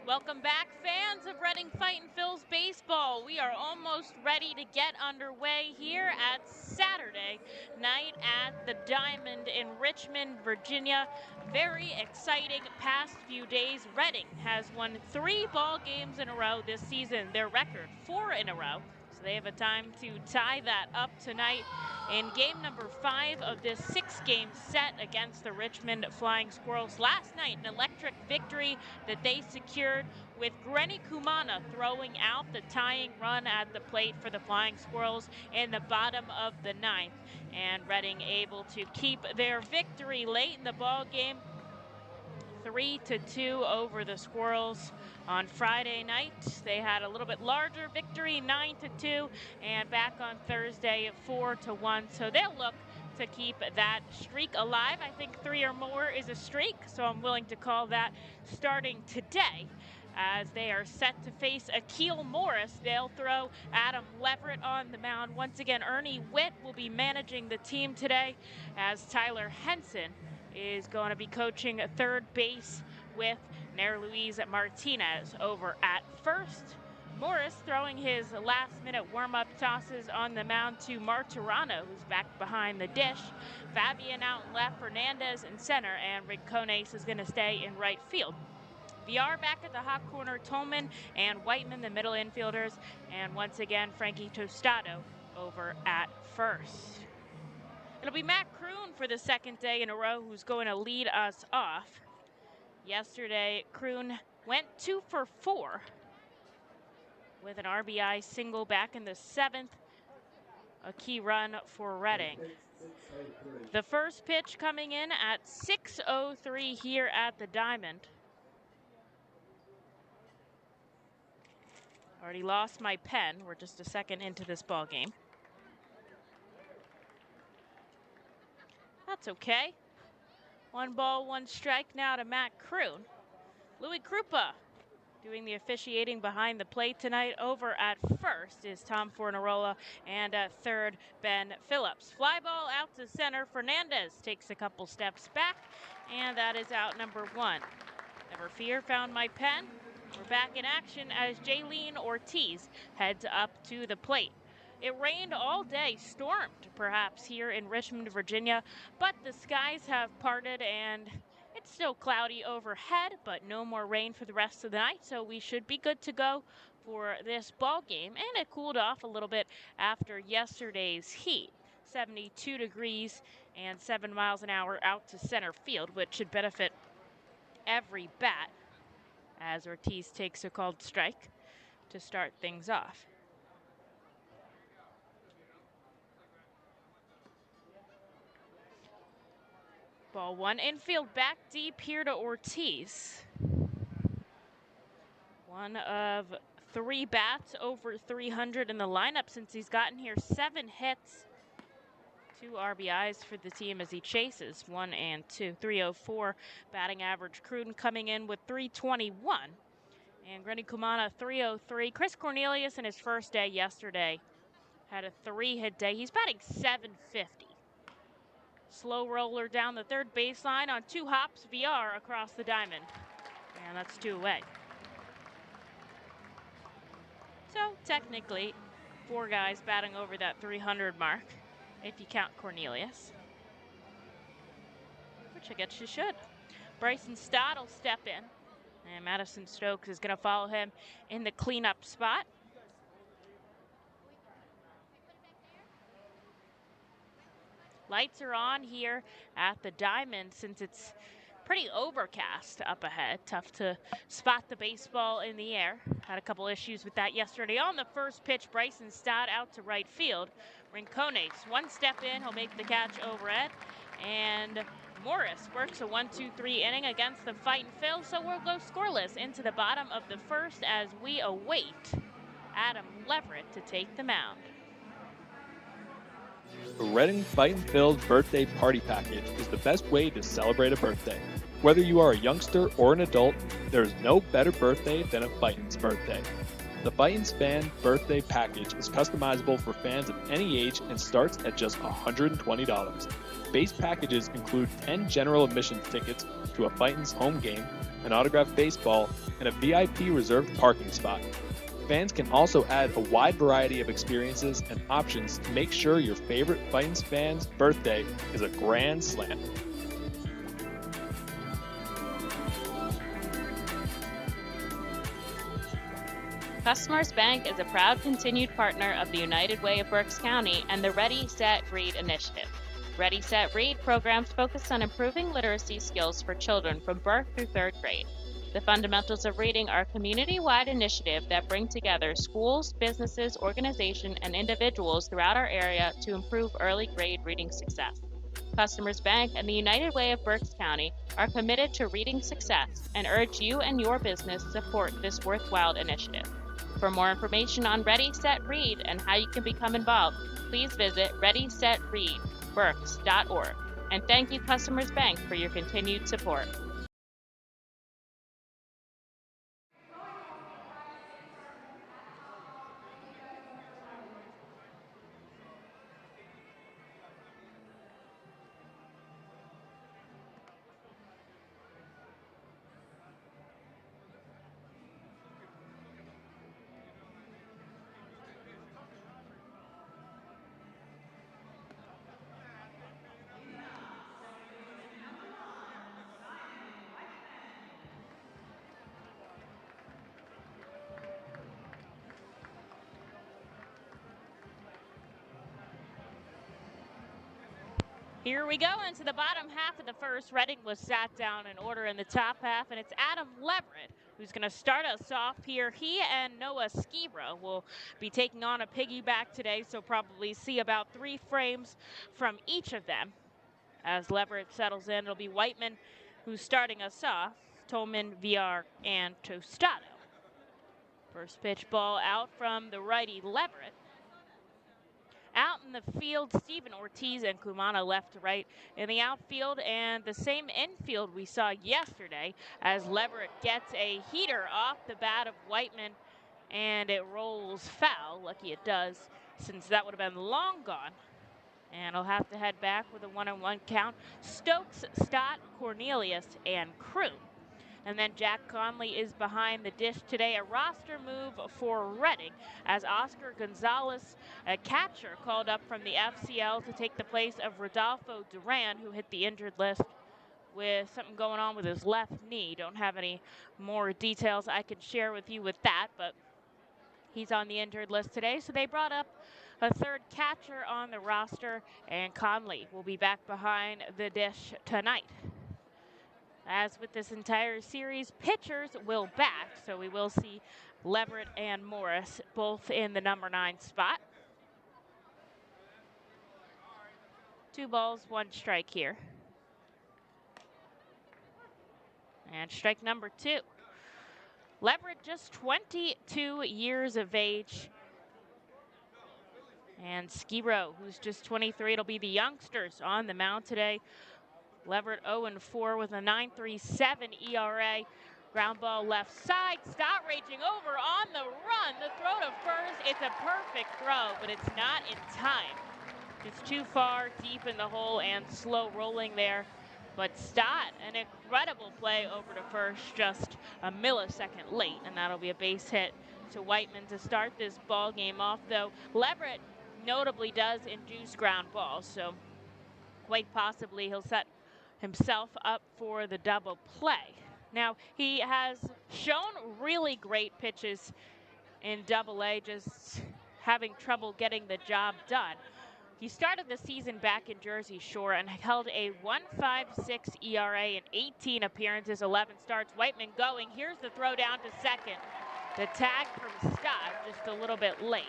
Welcome back, fans of Reading Fightin' Phil's baseball. We are almost ready to get underway here at Saturday night at the Diamond in Richmond, Virginia. Very exciting past few days. Reading has won 3 ball games in a row this season. Their record, 4 in a row. So they have a time to tie that up tonight in game number 5 of this 6-game set against the Richmond Flying Squirrels. Last night, an electric victory that they secured with Grenny Kumana throwing out the tying run at the plate for the Flying Squirrels in the bottom of the 9th. And Reading able to keep their victory late in the ball game, 3-2 over the Squirrels. On Friday night, they had a little bit larger victory, 9-2, and back on Thursday, 4-1. So they'll look to keep that streak alive. I think 3 or more is a streak, so I'm willing to call that starting today, as they are set to face Akil Morris. They'll throw Adam Leverett on the mound. Once again, Ernie Witt will be managing the team today, as Tyler Henson is going to be coaching third base with Nair Luis Martinez over at first. Morris throwing his last-minute warm-up tosses on the mound to Martirano, who's back behind the dish. Fabian out in left, Fernandez in center, and Rincones is going to stay in right field. VR back at the hot corner, Tolman and Whiteman, the middle infielders, and once again, Frankie Tostado over at first. It'll be Matt Kroon for the second day in a row who's going to lead us off. Yesterday, Kroon went 2 for 4 with an RBI single back in the 7th, a key run for Reading. The first pitch coming in at 6:03 here at the Diamond. Already lost my pen. We're just a second into this ball game. That's okay. 1 ball, 1 strike now to Matt Kroon. Louis Krupa doing the officiating behind the plate tonight. Over at first is Tom Fornarola, and at third, Ben Phillips. Fly ball out to center. Fernandez takes a couple steps back, and that is out number 1. Never fear, found my pen. We're back in action as Jaylene Ortiz heads up to the plate. It rained all day, stormed perhaps here in Richmond, Virginia, but the skies have parted and it's still cloudy overhead, but no more rain for the rest of the night, so we should be good to go for this ball game. And it cooled off a little bit after yesterday's heat. 72 degrees and 7 miles an hour out to center field, which should benefit every bat, as Ortiz takes a called strike to start things off. Ball 1, infield back deep here to Ortiz. One of 3 bats over 300 in the lineup since he's gotten here. 7 hits, 2 RBIs for the team as he chases 1 and 2. 304 batting average. Kroon coming in with 321. And Grenny Kumana 303. Chris Cornelius in his first day yesterday had a 3-hit day. He's batting 750. Slow roller down the third baseline on 2 hops, VR across the diamond. And that's 2 away. So technically, 4 guys batting over that 300 mark, if you count Cornelius, which I guess you should. Bryson Stott will step in, and Madison Stokes is going to follow him in the cleanup spot. Lights are on here at the Diamond since it's pretty overcast up ahead. Tough to spot the baseball in the air. Had a couple issues with that yesterday. On the first pitch, Bryson Stott out to right field. Rincones, 1 step in, he'll make the catch overhead. And Morris works a 1-2-3 inning against the Fightin' Phil, so we'll go scoreless into the bottom of the first as we await Adam Leverett to take the mound. The Reading Fightin' Phil's birthday party package is the best way to celebrate a birthday. Whether you are a youngster or an adult, there is no better birthday than a Fightin's birthday. The Fightin's Fan Birthday Package is customizable for fans of any age and starts at just $120. Base packages include 10 general admission tickets to a Fightin's home game, an autographed baseball, and a VIP reserved parking spot. Fans can also add a wide variety of experiences and options to make sure your favorite Fightin's fan's birthday is a grand slam. Customers Bank is a proud continued partner of the United Way of Berks County and the Ready, Set, Read initiative. Ready, Set, Read programs focus on improving literacy skills for children from birth through third grade. The Fundamentals of Reading are a community-wide initiative that brings together schools, businesses, organizations, and individuals throughout our area to improve early grade reading success. Customers Bank and the United Way of Berks County are committed to reading success and urge you and your business to support this worthwhile initiative. For more information on Ready, Set, Read and how you can become involved, please visit readysetreadberks.org. And thank you, Customers Bank, for your continued support. Here we go into the bottom half of the first. Reading was sat down in order in the top half, and it's Adam Leverett who's going to start us off here. He and Noah Skibro will be taking on a piggyback today, so probably see about 3 frames from each of them. As Leverett settles in, it'll be Whiteman who's starting us off, Tolman, VR, and Tostado. First pitch ball out from the righty Leverett. Out in the field, Steven Ortiz and Kumana left to right in the outfield, and the same infield we saw yesterday as Leverett gets a heater off the bat of Whiteman, and it rolls foul. Lucky it does, since that would have been long gone. And I'll have to head back with a 1-1 count. Stokes, Stott, Cornelius, and Crew. And then Jack Conley is behind the dish today. A roster move for Reading as Oscar Gonzalez, a catcher, called up from the FCL to take the place of Rodolfo Duran, who hit the injured list with something going on with his left knee. Don't have any more details I can share with you with that, but he's on the injured list today. So they brought up a third catcher on the roster, and Conley will be back behind the dish tonight. As with this entire series, pitchers will bat, so we will see Leverett and Morris both in the number 9 spot. 2 balls, 1 strike here. And strike number 2. Leverett just 22 years of age. And Skibro, who's just 23, it'll be the youngsters on the mound today. Leverett 0-4 with a 9.37 ERA. Ground ball left side. Stott raging over on the run. The throw to first. It's a perfect throw, but it's not in time. It's too far deep in the hole and slow rolling there. But Stott, an incredible play over to first, just a millisecond late, and that'll be a base hit to Whiteman to start this ball game off, though Leverett notably does induce ground balls, so quite possibly he'll set himself up for the double play. Now, he has shown really great pitches in Double-A, just having trouble getting the job done. He started the season back in Jersey Shore and held a 1.56 ERA in 18 appearances, 11 starts. Whiteman going. Here's the throw down to second. The tag from Stott just a little bit late.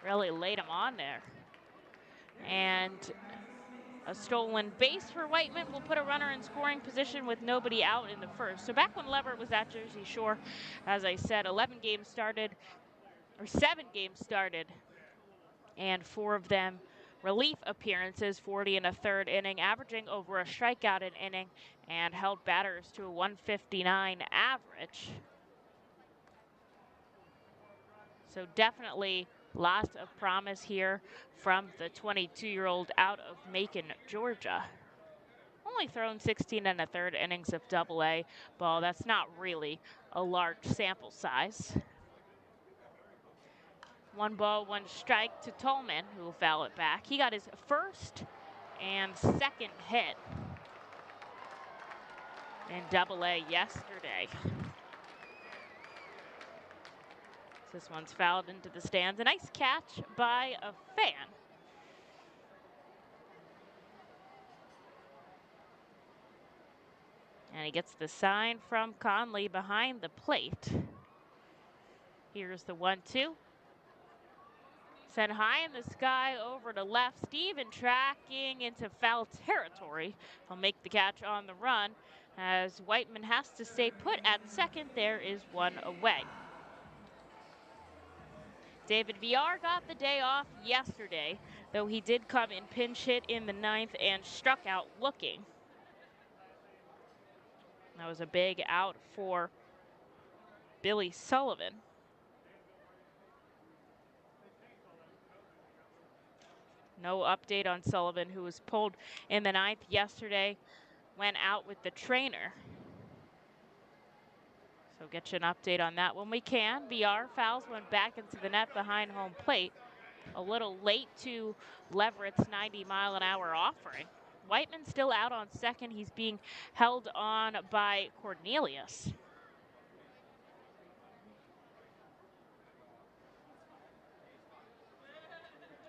Really laid him on there. And a stolen base for Whiteman will put a runner in scoring position with nobody out in the first. So back when Leverett was at Jersey Shore, as I said, 7 games started, and 4 of them relief appearances, 40 in a third inning, averaging over a strikeout an inning, and held batters to a 159 average. So definitely lots of promise here from the 22-year-old out of Macon, Georgia. Only thrown 16 and a third innings of Double-A ball. That's not really a large sample size. 1 ball, 1 strike to Tolman, who will foul it back. He got his first and second hit in Double-A yesterday. This one's fouled into the stands. A nice catch by a fan. And he gets the sign from Conley behind the plate. Here's the 1-2. Sent high in the sky over to left. Steven tracking into foul territory. He'll make the catch on the run as Whiteman has to stay put at second. There is 1 away. David Villar got the day off yesterday, though he did come in pinch hit in the 9th and struck out looking. That was a big out for Billy Sullivan. No update on Sullivan, who was pulled in the 9th yesterday, went out with the trainer. So get you an update on that when we can. VR fouls one back into the net behind home plate. A little late to Leverett's 90-mile-an-hour offering. Whiteman still out on second. He's being held on by Cornelius.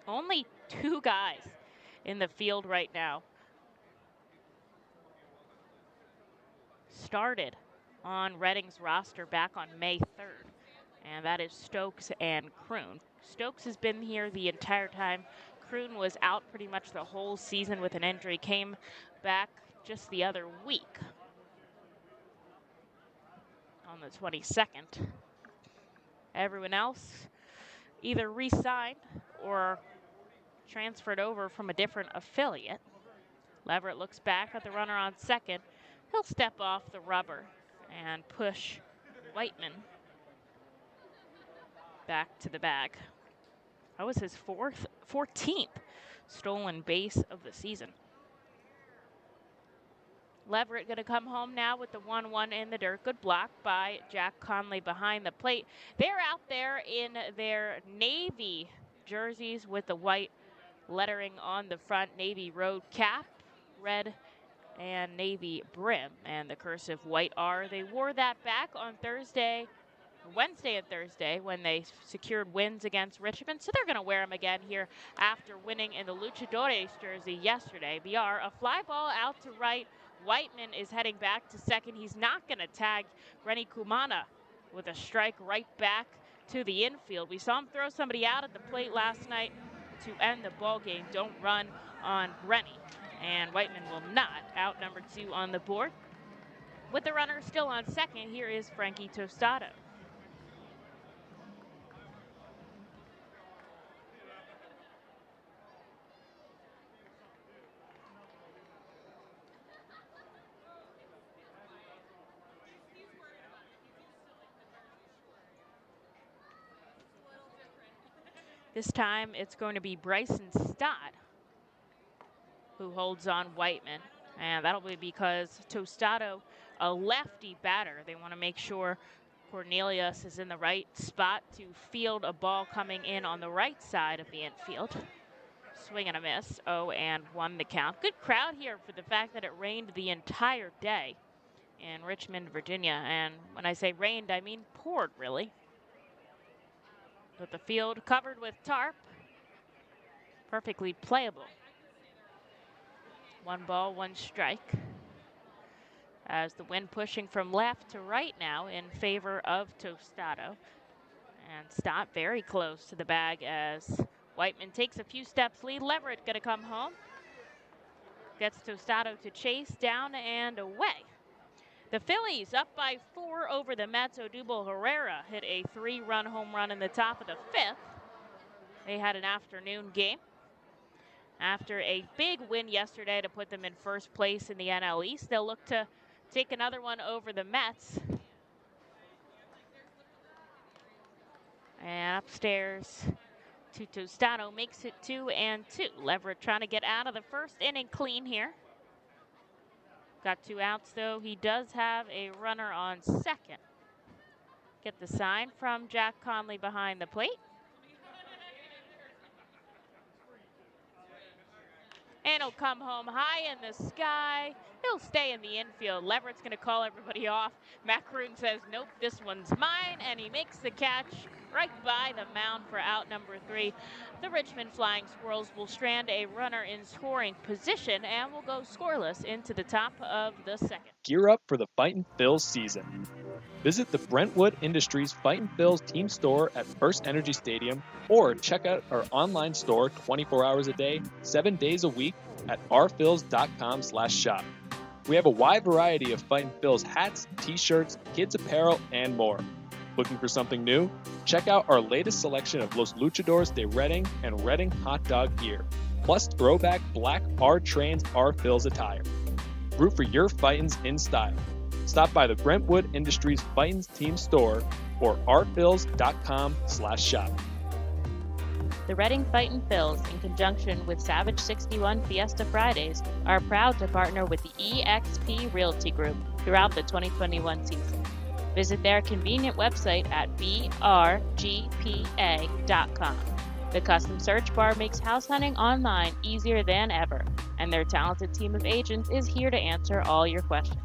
Only 2 guys in the field right now started on Reading's roster back on May 3rd, and that is Stokes and Kroon. Stokes has been here the entire time. Kroon was out pretty much the whole season with an injury, came back just the other week on the 22nd. Everyone else either re-signed or transferred over from a different affiliate. Leverett looks back at the runner on second. He'll step off the rubber and push Whiteman back to the bag. That was his 14th stolen base of the season. Leverett going to come home now with the 1-1 in the dirt. Good block by Jack Conley behind the plate. They're out there in their Navy jerseys with the white lettering on the front. Navy road cap, red and navy brim, and the cursive white R. They wore that back on Wednesday and Thursday when they secured wins against Richmond, so they're going to wear them again here after winning in the Luchadores jersey yesterday. VR, a fly ball out to right. Whiteman is heading back to second. He's not going to tag Rennie Kumana with a strike right back to the infield. We saw him throw somebody out at the plate last night to end the ball game. Don't run on Rennie. And Whiteman will not. Out number 2 on the board. With the runner still on second, here is Frankie Tostado. This time it's going to be Bryson Stott who holds on Whiteman. And that'll be because Tostado, a lefty batter. They want to make sure Cornelius is in the right spot to field a ball coming in on the right side of the infield. Swing and a miss. 0-1 the count. Good crowd here for the fact that it rained the entire day in Richmond, Virginia. And when I say rained, I mean poured, really. With the field covered with tarp, perfectly playable. 1 ball, 1 strike. As the wind pushing from left to right now in favor of Tostado. And Stott very close to the bag as Whiteman takes a few steps lead. Leverett going to come home. Gets Tostado to chase down and away. The Phillies up by 4 over the Mets. Odubel Herrera hit a 3-run home run in the top of the 5th. They had an afternoon game after a big win yesterday to put them in first place in the NL East. They'll look to take another one over the Mets. And upstairs to Tostano makes it 2-2. Leverett trying to get out of the first inning clean here. Got 2 outs, though. He does have a runner on second. Get the sign from Jack Conley behind the plate. And he'll come home high in the sky. He'll stay in the infield. Leverett's going to call everybody off. Macroon says, nope, this one's mine. And he makes the catch right by the mound for out number 3. The Richmond Flying Squirrels will strand a runner in scoring position and will go scoreless into the top of the second. Gear up for the Fightin' Phils season. Visit the Brentwood Industries Fightin' Phils team store at First Energy Stadium or check out our online store 24 hours a day, 7 days a week at rphils.com/shop. We have a wide variety of Fightin' Phils hats, t-shirts, kids apparel, and more. Looking for something new? Check out our latest selection of Los Luchadores de Reading and Reading hot dog gear, plus throwback black R-Trains R-Phils attire. Root for your Fightins in style. Stop by the Brentwood Industries Fightins team store or rphils.com/shop. The Reading Fightin' Phils, in conjunction with Savage 61 Fiesta Fridays, are proud to partner with the eXp Realty Group throughout the 2021 season. Visit their convenient website at brgpa.com. The custom search bar makes house hunting online easier than ever, and their talented team of agents is here to answer all your questions.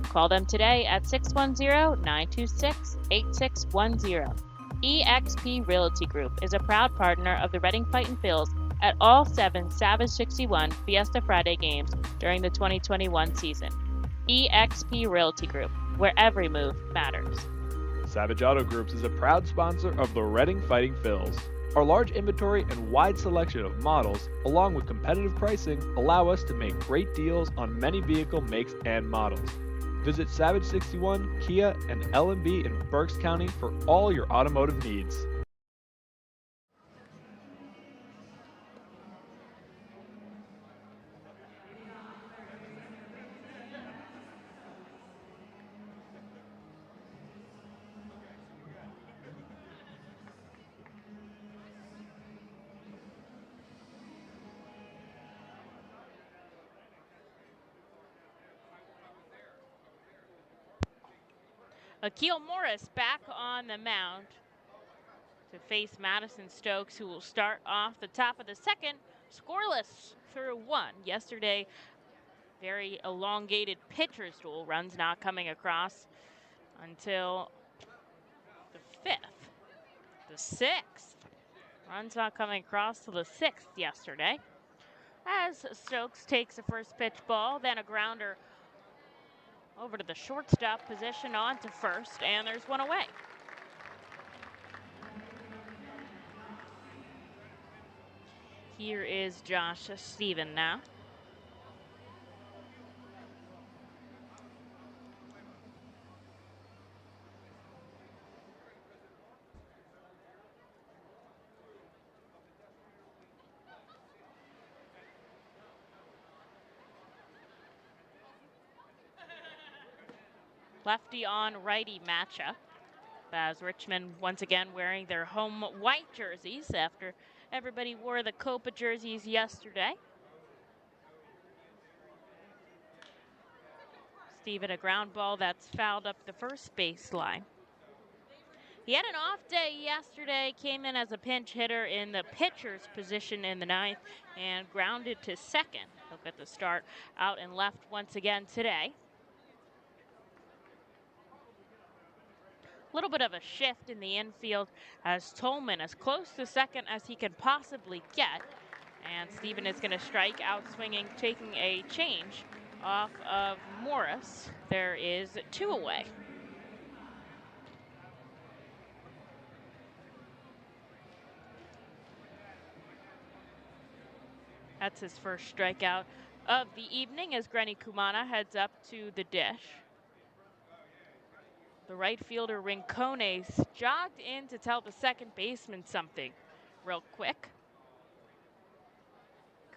Call them today at 610-926-8610. eXp Realty Group is a proud partner of the Reading Fightin' Phils at all 7 Savage 61 Fiesta Friday games during the 2021 season. eXp Realty Group, where every move matters. Savage Auto Groups is a proud sponsor of the Reading Fighting Phils. Our large inventory and wide selection of models, along with competitive pricing, allow us to make great deals on many vehicle makes and models. Visit Savage 61, Kia, and L&B in Berks County for all your automotive needs. Akil Morris back on the mound to face Madison Stokes, who will start off the top of the second, scoreless through 1. Yesterday, very elongated pitcher's duel, runs not coming across until the 5th, the 6th. Runs not coming across till the 6th yesterday. As Stokes takes the first pitch ball, then a grounder over to the shortstop position on to first, and there's one away. Here is Josh Stephen now. Lefty on righty matchup, as Richmond once again wearing their home white jerseys after everybody wore the Copa jerseys yesterday. Steven, a ground ball that's fouled up the first baseline. He had an off day yesterday, came in as a pinch hitter in the pitcher's position in the 9th and grounded to second. He'll get the start out and left once again today. A little bit of a shift in the infield as Tolman as close to second as he can possibly get. And Steven is going to strike out swinging, taking a change off of Morris. There is 2 away. That's his first strikeout of the evening as Grenny Kumana heads up to the dish. The right fielder Rincones jogged in to tell the second baseman something real quick.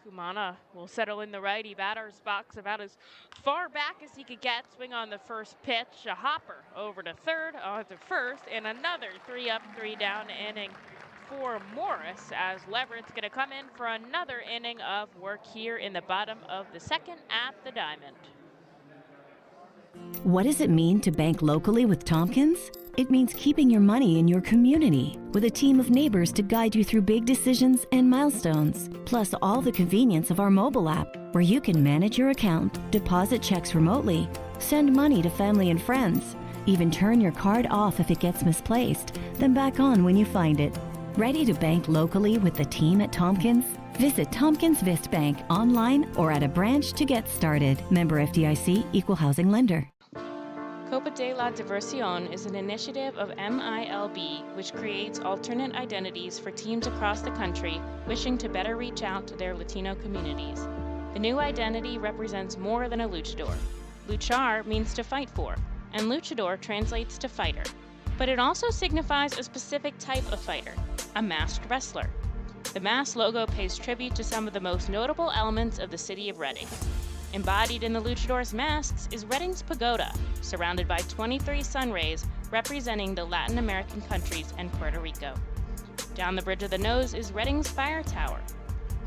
Kumana will settle in the righty batter's box about as far back as he could get. Swing on the first pitch, a hopper over to third, on to first, and another 3 up, 3 down inning for Morris, as Leverett's going to come in for another inning of work here in the bottom of the second at the Diamond. What does it mean to bank locally with Tompkins? It means keeping your money in your community with a team of neighbors to guide you through big decisions and milestones. Plus all the convenience of our mobile app where you can manage your account, deposit checks remotely, send money to family and friends, even turn your card off if it gets misplaced, then back on when you find it. Ready to bank locally with the team at Tompkins? Visit Tompkins Vist Bank online or at a branch to get started. Member FDIC, Equal Housing Lender. Copa de la Diversión is an initiative of MILB which creates alternate identities for teams across the country wishing to better reach out to their Latino communities. The new identity represents more than a luchador. Luchar means to fight for, and luchador translates to fighter. But it also signifies a specific type of fighter, a masked wrestler. The mask logo pays tribute to some of the most notable elements of the city of Reading. Embodied in the luchador's masks is Reading's pagoda, surrounded by 23 sun rays representing the Latin American countries and Puerto Rico. Down the bridge of the nose is Reading's fire tower.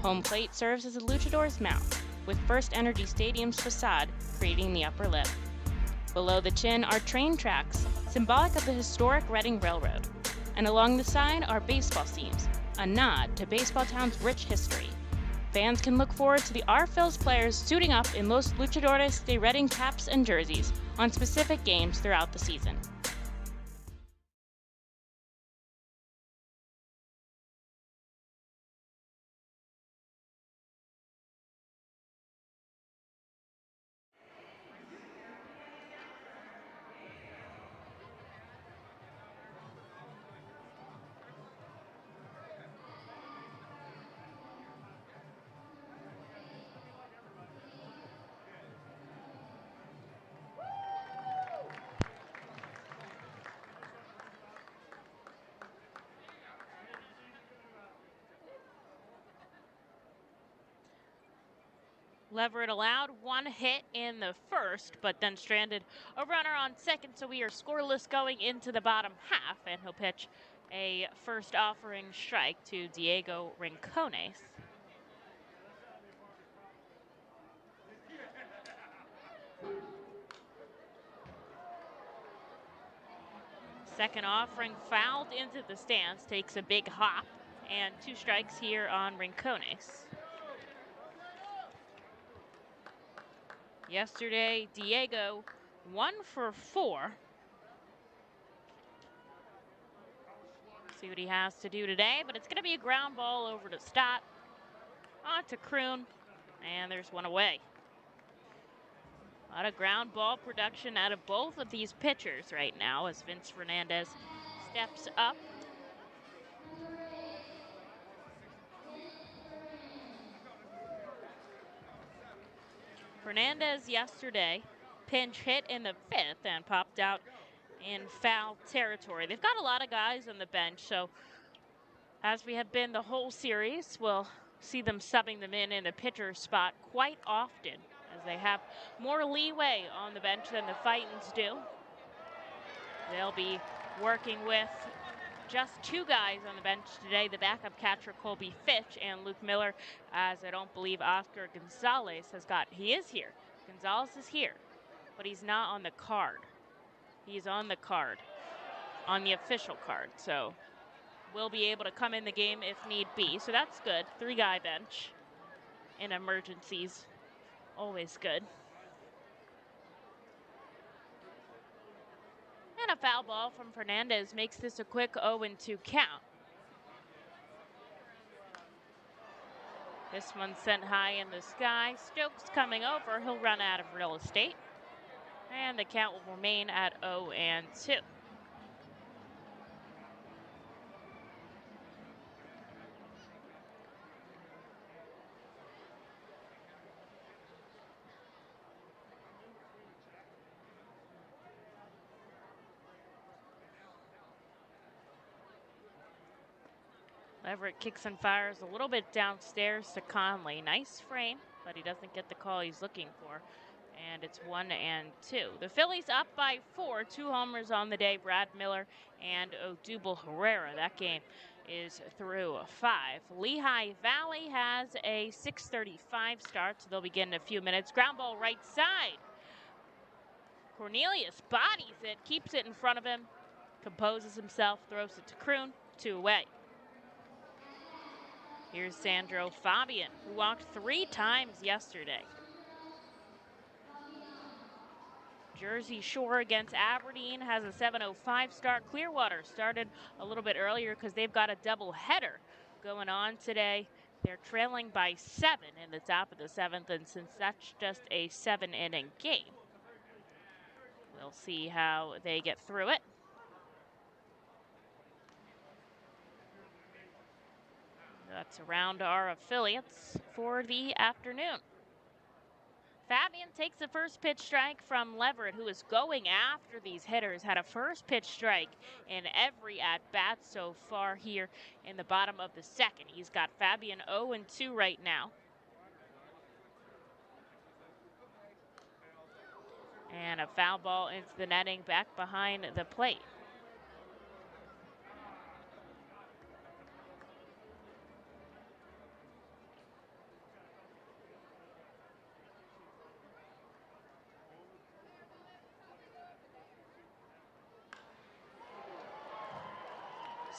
Home plate serves as a luchador's mouth, with First Energy Stadium's facade creating the upper lip. Below the chin are train tracks, symbolic of the historic Reading Railroad. And along the side are baseball seams, a nod to Baseball Town's rich history. Fans can look forward to the R-Phils players suiting up in Los Luchadores de Reading caps and jerseys on specific games throughout the season. Leverett allowed one hit in the first, but then stranded a runner on second, so we are scoreless going into the bottom half, and he'll pitch a first offering strike to Diego Rincones. Second offering fouled into the stands, takes a big hop, and 2 strikes here on Rincones. Yesterday, Diego 1 for 4. See what he has to do today, but it's going to be a ground ball over to Stott, on to Kroon, and there's one away. A lot of ground ball production out of both of these pitchers right now as Vince Fernandez steps up. Fernandez yesterday pinch hit in the 5th and popped out in foul territory. They've got a lot of guys on the bench, so as we have been the whole series, we'll see them subbing them in the pitcher spot quite often, as they have more leeway on the bench than the Fightins do. They'll be working with just 2 guys on the bench today, the backup catcher Colby Fitch and Luke Miller, as I don't believe Oscar Gonzalez he is here. Gonzalez is here, but he's not on the card. He's on the card, on the official card, so will be able to come in the game if need be, so that's good. 3-guy bench in emergencies, always good. And a foul ball from Fernandez makes this a quick 0-2 count. This one's sent high in the sky. Stokes coming over. He'll run out of real estate. And the count will remain at 0-2. Everett kicks and fires a little bit downstairs to Conley. Nice frame, but he doesn't get the call he's looking for. And it's 1-2. The Phillies up by 4. 2 homers on the day. Brad Miller and Odubel Herrera. That game is through 5. Lehigh Valley has a 6:35 start, so they'll begin in a few minutes. Ground ball right side. Cornelius bodies it, keeps it in front of him, composes himself, throws it to Kroon, 2 away. Here's Sandro Fabian, who walked 3 times yesterday. Jersey Shore against Aberdeen has a 7:05 start. Clearwater started a little bit earlier because they've got a double header going on today. They're trailing by 7 in the top of the 7th, and since that's just a 7-inning game, we'll see how they get through it. That's around our affiliates for the afternoon. Fabian takes the first pitch strike from Leverett, who is going after these hitters. Had a first pitch strike in every at-bat so far here in the bottom of the 2nd. He's got Fabian 0-2 right now. And a foul ball into the netting back behind the plate.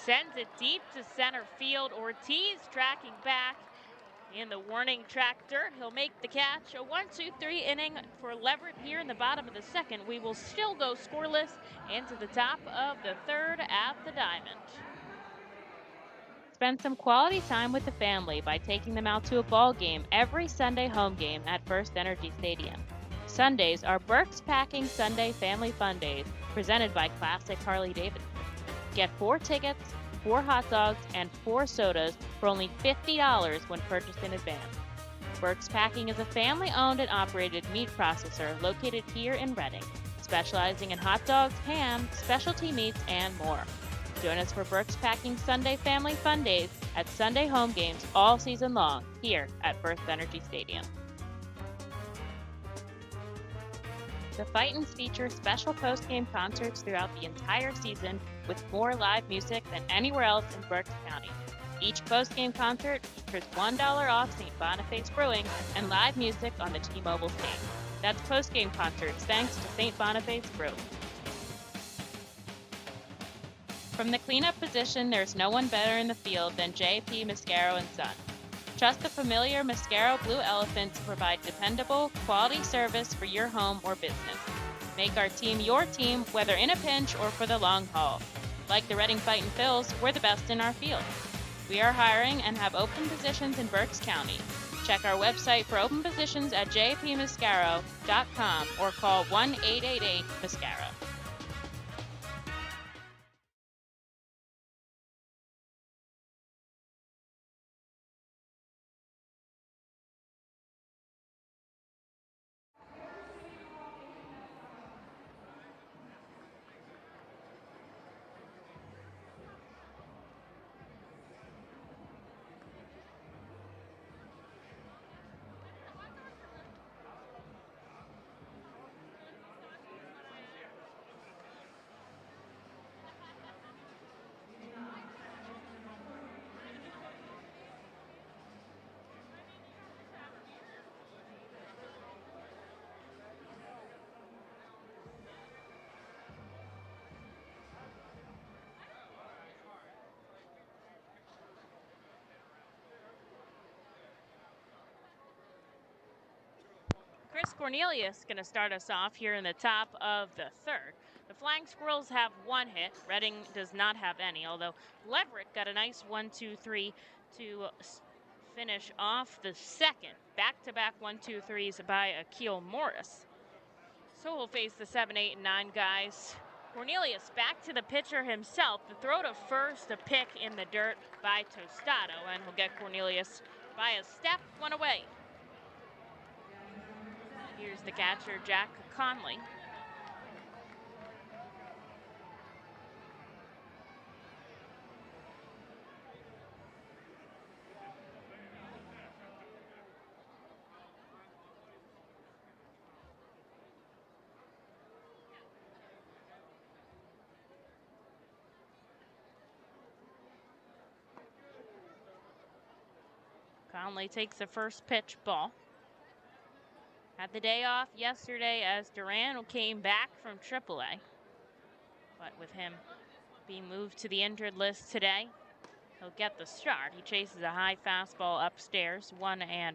Sends it deep to center field. Ortiz tracking back in the warning track dirt. He'll make the catch. A 1-2-3 inning for Leverett here in the bottom of the 2nd. We will still go scoreless into the top of the 3rd at the Diamond. Spend some quality time with the family by taking them out to a ball game every Sunday home game at First Energy Stadium. Sundays are Burke's Packing Sunday Family Fun Days, presented by Classic Harley-Davidson. Get 4 tickets, 4 hot dogs, and 4 sodas for only $50 when purchased in advance. Burke's Packing is a family-owned and operated meat processor located here in Reading, specializing in hot dogs, ham, specialty meats, and more. Join us for Burke's Packing Sunday Family Fun Days at Sunday home games all season long here at First Energy Stadium. The Fightins feature special post-game concerts throughout the entire season with more live music than anywhere else in Berks County. Each post-game concert features $1 off St. Boniface Brewing and live music on the T-Mobile stage. That's post-game concerts thanks to St. Boniface Brewing. From the cleanup position, there's no one better in the field than J.P. Mascaro & Son. Trust the familiar Mascaro Blue Elephant to provide dependable, quality service for your home or business. Make our team your team, whether in a pinch or for the long haul. Like the Reading Fightin' Phils, we're the best in our field. We are hiring and have open positions in Berks County. Check our website for open positions at jpmascaro.com or call 1-888-MASCARO. Chris Cornelius going to start us off here in the top of the 3rd. The Flying Squirrels have 1 hit. Reading does not have any, although Leverett got a nice 1-2-3 to finish off the 2nd. Back-to-back 1-2-3s by Akil Morris. So we'll face the 7, 8, and 9 guys. Cornelius back to the pitcher himself. The throw to first, a pick in the dirt by Tostado, and we'll get Cornelius by a step, 1 away. Here's the catcher, Jack Conley. Conley takes the first pitch ball. Had the day off yesterday as Duran came back from AAA. But with him being moved to the injured list today, he'll get the start. He chases a high fastball upstairs, 1-1.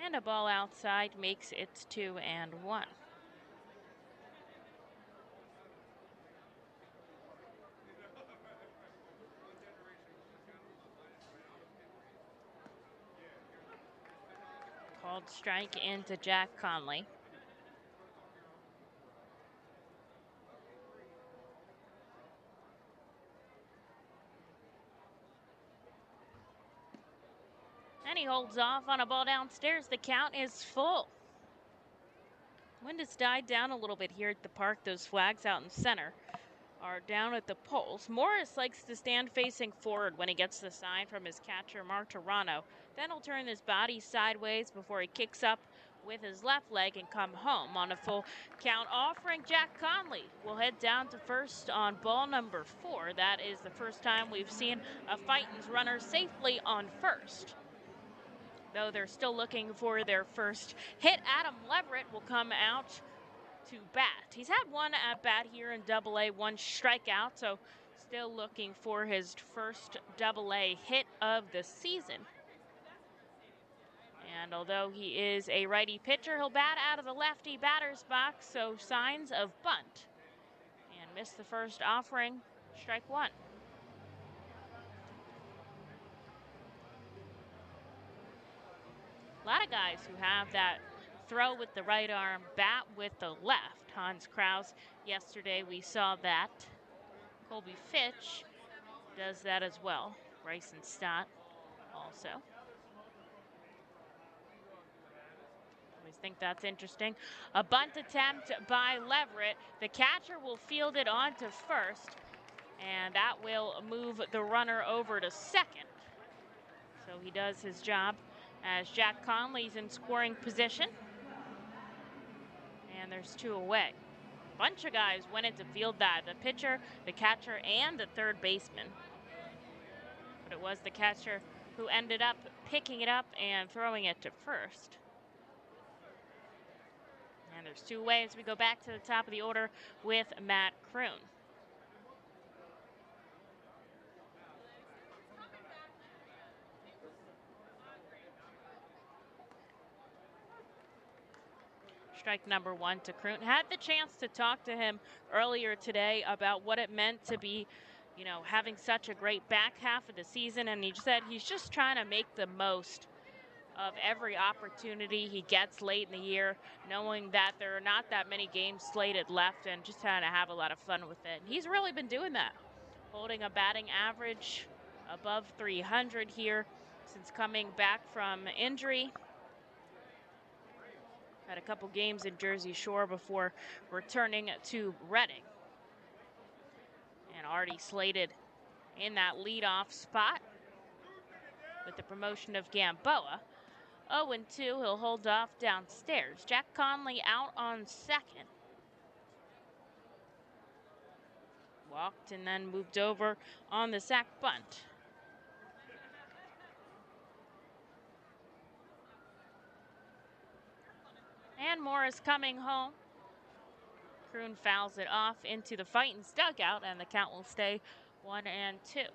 And a ball outside makes it 2-1. Called strike into Jack Conley. And he holds off on a ball downstairs. The count is full. Wind has died down a little bit here at the park. Those flags out in center are down at the poles. Morris likes to stand facing forward when he gets the sign from his catcher, Mark Toronto. Then he'll turn his body sideways before he kicks up with his left leg and come home on a full count offering. Jack Conley will head down to first on ball number 4. That is the first time we've seen a Fightin's runner safely on first. Though they're still looking for their first hit, Adam Leverett will come out to bat. He's had one at bat here in Double-A, one strikeout, so still looking for his first Double-A hit of the season. And although he is a righty pitcher, he'll bat out of the lefty batter's box, so signs of bunt. And missed the first offering, strike 1. A lot of guys who have that throw with the right arm, bat with the left. Hans Kraus, yesterday we saw that. Colby Fitch does that as well. Bryson Stott also. Always think that's interesting. A bunt attempt by Leverett. The catcher will field it on to first, and that will move the runner over to second. So he does his job as Jack Conley's in scoring position. And there's 2 away. Bunch of guys went into field that. The pitcher, the catcher, and the third baseman. But it was the catcher who ended up picking it up and throwing it to first. And there's 2 away as we go back to the top of the order with Matt Kroon. Strike number 1 to Kroon. Had the chance to talk to him earlier today about what it meant to be, having such a great back half of the season. And he said he's just trying to make the most of every opportunity he gets late in the year, knowing that there are not that many games slated left, and just trying to have a lot of fun with it. And he's really been doing that, holding a batting average above 300 here since coming back from injury. Had a couple games in Jersey Shore before returning to Reading. And already slated in that leadoff spot with the promotion of Gamboa. 0-2, he'll hold off downstairs. Jack Conley out on second. Walked and then moved over on the sac bunt. And Morris coming home. Kroon fouls it off into the Fightin's dugout, and the count will stay 1-2.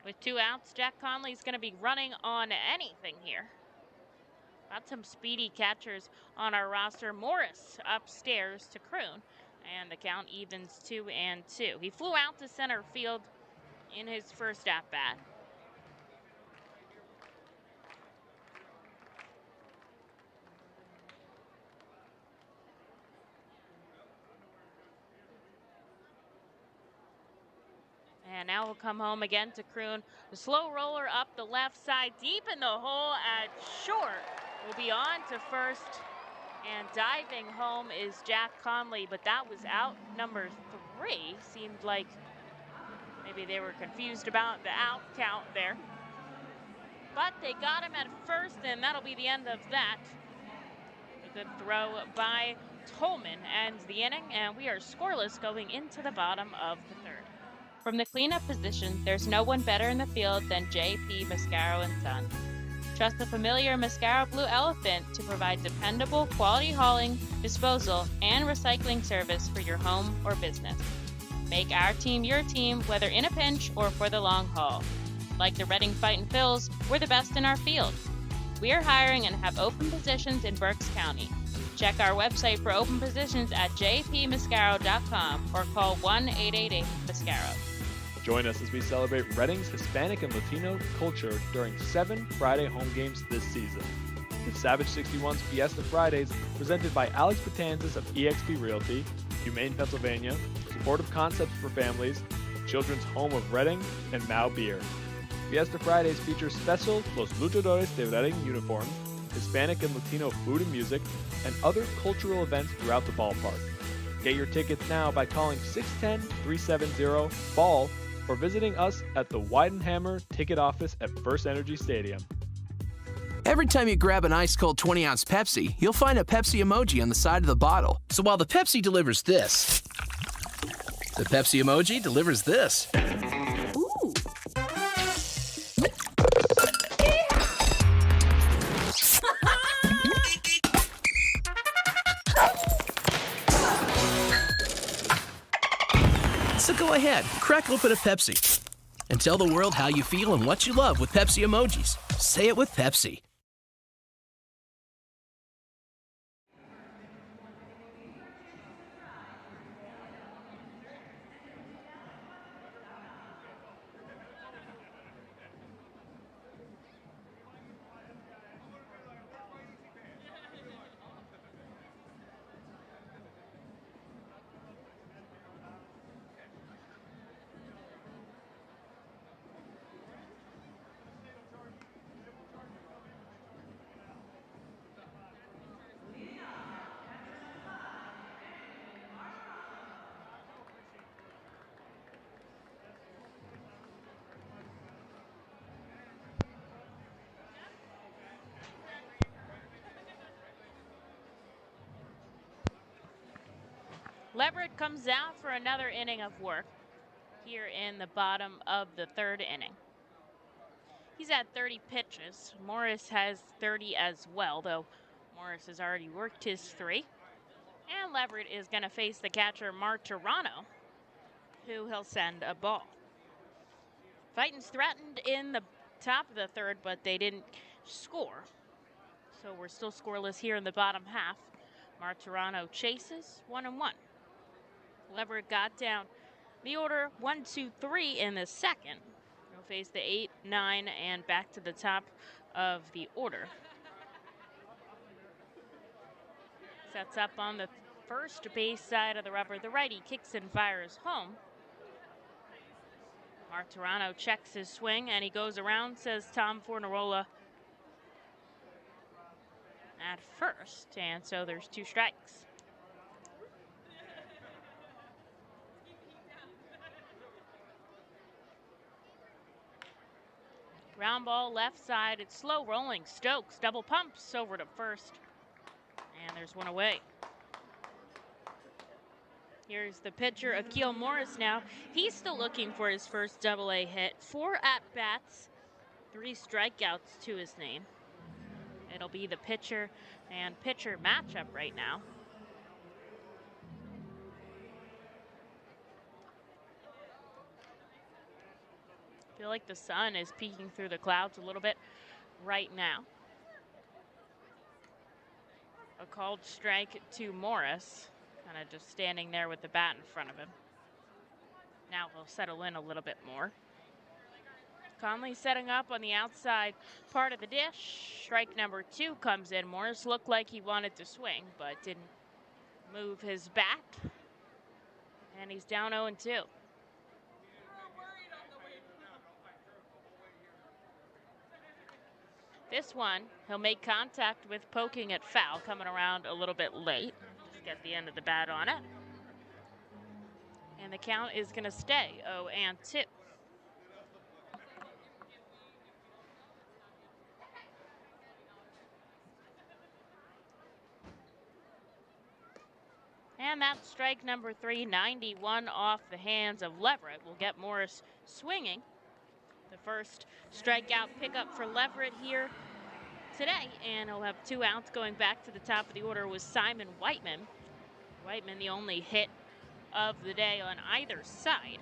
With 2 outs, Jack Conley's going to be running on anything here. Got some speedy catchers on our roster. Morris upstairs to Kroon, and the count evens 2-2. He flew out to center field in his first at-bat. And now we'll come home again to Kroon. The slow roller up the left side, deep in the hole at short. Will be on to first. And diving home is Jack Conley, but that was out number 3. Seemed like maybe they were confused about the out count there. But they got him at first, and that'll be the end of that. A good throw by Tolman ends the inning, and we are scoreless going into the bottom of the 3rd. From the cleanup position, there's no one better in the field than J.P. Mascaro & Sons. Trust the familiar Mascaro Blue Elephant to provide dependable quality hauling, disposal, and recycling service for your home or business. Make our team your team, whether in a pinch or for the long haul. Like the Reading Fightin' Phils, we're the best in our field. We are hiring and have open positions in Berks County. Check our website for open positions at jpmascaro.com or call 1-888-MASCARO. Join us as we celebrate Reading's Hispanic and Latino culture during 7 Friday home games this season. The Savage 61's Fiesta Fridays, presented by Alex Patanzas of eXp Realty, Humane Pennsylvania, Supportive Concepts for Families, Children's Home of Reading, and Mao Beer. Fiesta Fridays features special Los Luchadores de Reading uniforms, Hispanic and Latino food and music, and other cultural events throughout the ballpark. Get your tickets now by calling 610-370-BALL or visiting us at the Weidenhammer ticket office at First Energy Stadium. Every time you grab an ice-cold 20-ounce Pepsi, you'll find a Pepsi emoji on the side of the bottle. So while the Pepsi delivers this, the Pepsi emoji delivers this. Ooh. So go ahead, crack open a Pepsi and tell the world how you feel and what you love with Pepsi emojis. Say it with Pepsi. Leverett comes out for another inning of work here in the bottom of the 3rd inning. He's had 30 pitches. Morris has 30 as well, though Morris has already worked his 3. And Leverett is going to face the catcher, Martirano, who he'll send a ball. Fightin's threatened in the top of the 3rd, but they didn't score. So we're still scoreless here in the bottom half. Martirano chases 1-1. Leverett got down the order 1-2-3 in the 2nd. He'll face the 8, 9, and back to the top of the order. Sets up on the first base side of the rubber. The righty kicks and fires home. Martirano checks his swing and he goes around, says Tom Fornarola at first. And so there's 2 strikes. Ground ball left side. It's slow rolling. Stokes double pumps over to first. And there's 1 away. Here's the pitcher, Akil Morris now. He's still looking for his first Double-A hit. 4 at-bats, 3 strikeouts to his name. It'll be the pitcher and pitcher matchup right now. I feel like the sun is peeking through the clouds a little bit right now. A called strike to Morris, kind of just standing there with the bat in front of him. Now he'll settle in a little bit more. Conley setting up on the outside part of the dish. Strike number 2 comes in. Morris looked like he wanted to swing, but didn't move his bat. And he's down 0-2. This one, he'll make contact with poking at foul, coming around a little bit late. Just get the end of the bat on it. And the count is going to stay 0-2. And that's strike number 3, 91 off the hands of Leverett. Will get Morris swinging. The first strikeout pickup for Leverett here today, and he'll have 2 outs. Going back to the top of the order was Simon Whiteman. Whiteman, the only hit of the day on either side.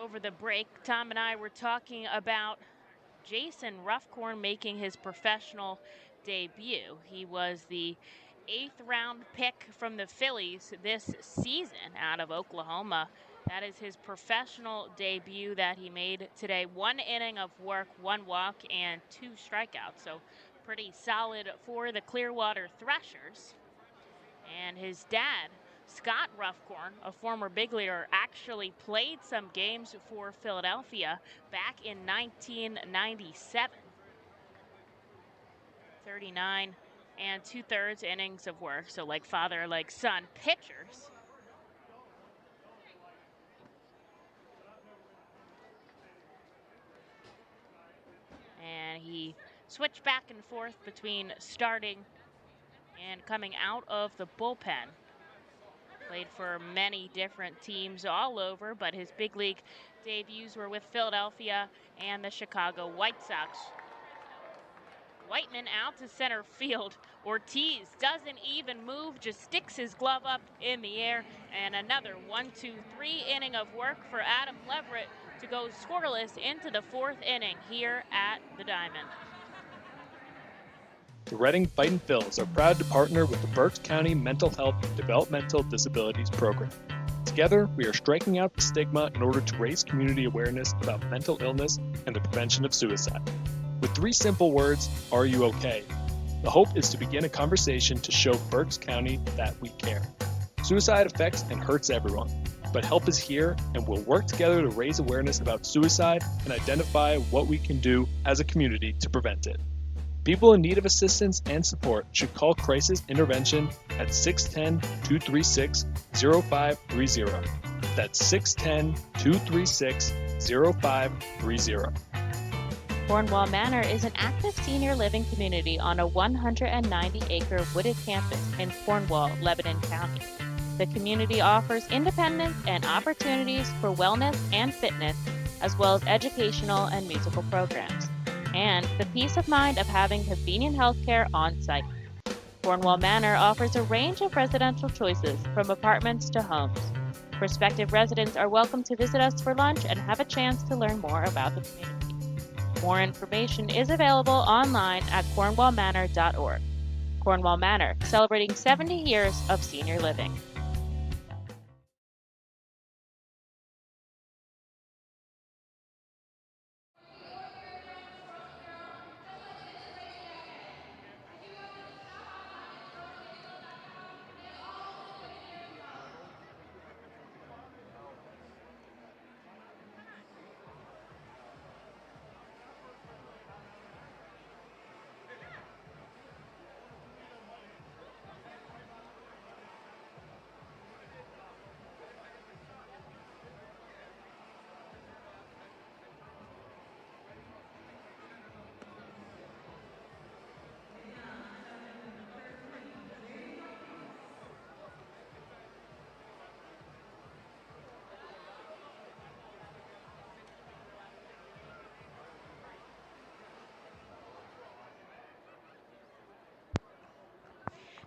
Over the break, Tom and I were talking about Jason Ruffcorn making his professional debut. He was the 8th round pick from the Phillies this season out of Oklahoma. That is his professional debut that he made today. 1 inning of work, 1 walk, and 2 strikeouts. So pretty solid for the Clearwater Threshers. And his dad, Scott Ruffcorn, a former big leaguer, actually played some games for Philadelphia back in 1997. 39 2/3 innings of work, so like father, like son pitchers. And he switched back and forth between starting and coming out of the bullpen. Played for many different teams all over, but his big league debuts were with Philadelphia and the Chicago White Sox. Whiteman out to center field. Ortiz doesn't even move, just sticks his glove up in the air. And another 1-2-3 inning of work for Adam Leverett to go scoreless into the 4th inning here at the Diamond. The Reading Fightin' Phils are proud to partner with the Berks County Mental Health and Developmental Disabilities Program. Together, we are striking out the stigma in order to raise community awareness about mental illness and the prevention of suicide. With 3 simple words, are you okay? The hope is to begin a conversation to show Berks County that we care. Suicide affects and hurts everyone, but help is here, and we'll work together to raise awareness about suicide and identify what we can do as a community to prevent it. People in need of assistance and support should call Crisis Intervention at 610-236-0530. That's 610-236-0530. Cornwall Manor is an active senior living community on a 190-acre wooded campus in Cornwall, Lebanon County. The community offers independence and opportunities for wellness and fitness, as well as educational and musical programs, and the peace of mind of having convenient health care on site. Cornwall Manor offers a range of residential choices from apartments to homes. Prospective residents are welcome to visit us for lunch and have a chance to learn more about the community. More information is available online at cornwallmanor.org. Cornwall Manor, celebrating 70 years of senior living.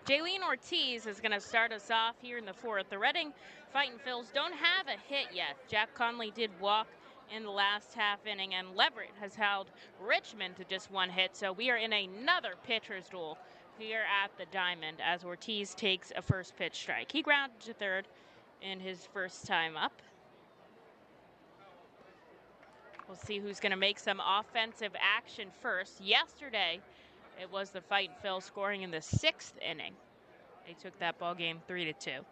Jaylene Ortiz is going to start us off here in the 4th. The Reading Fightin' Phils don't have a hit yet. Jack Conley did walk in the last half inning, and Leverett has held Richmond to just 1 hit. So we are in another pitcher's duel here at the Diamond as Ortiz takes a first pitch strike. He grounded to third in his first time up. We'll see who's going to make some offensive action first. Yesterday, it was the Fightin' Phils scoring in the 6th inning. They took that ball game 3-2.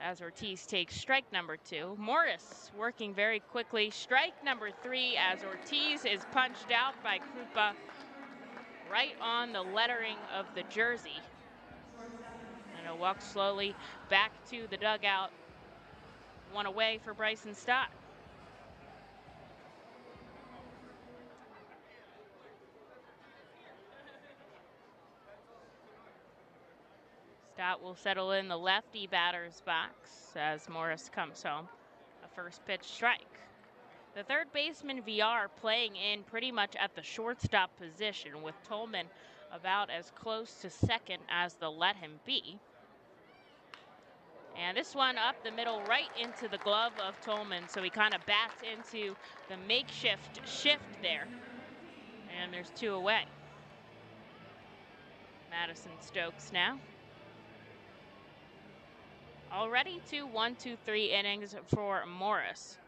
as Ortiz takes strike number 2. Morris working very quickly. Strike number 3 as Ortiz is punched out by Krupa right on the lettering of the jersey. And he'll walk slowly back to the dugout. 1 away for Bryson Stott. Stott will settle in the lefty batter's box as Morris comes home. A first pitch strike. The third baseman VR playing in pretty much at the shortstop position, with Tolman about as close to second as they'll let him be. And this one up the middle right into the glove of Tolman, so he kind of bats into the makeshift shift there. And there's 2 away. Madison Stokes now. Already 2 1-2-3 innings for Morris,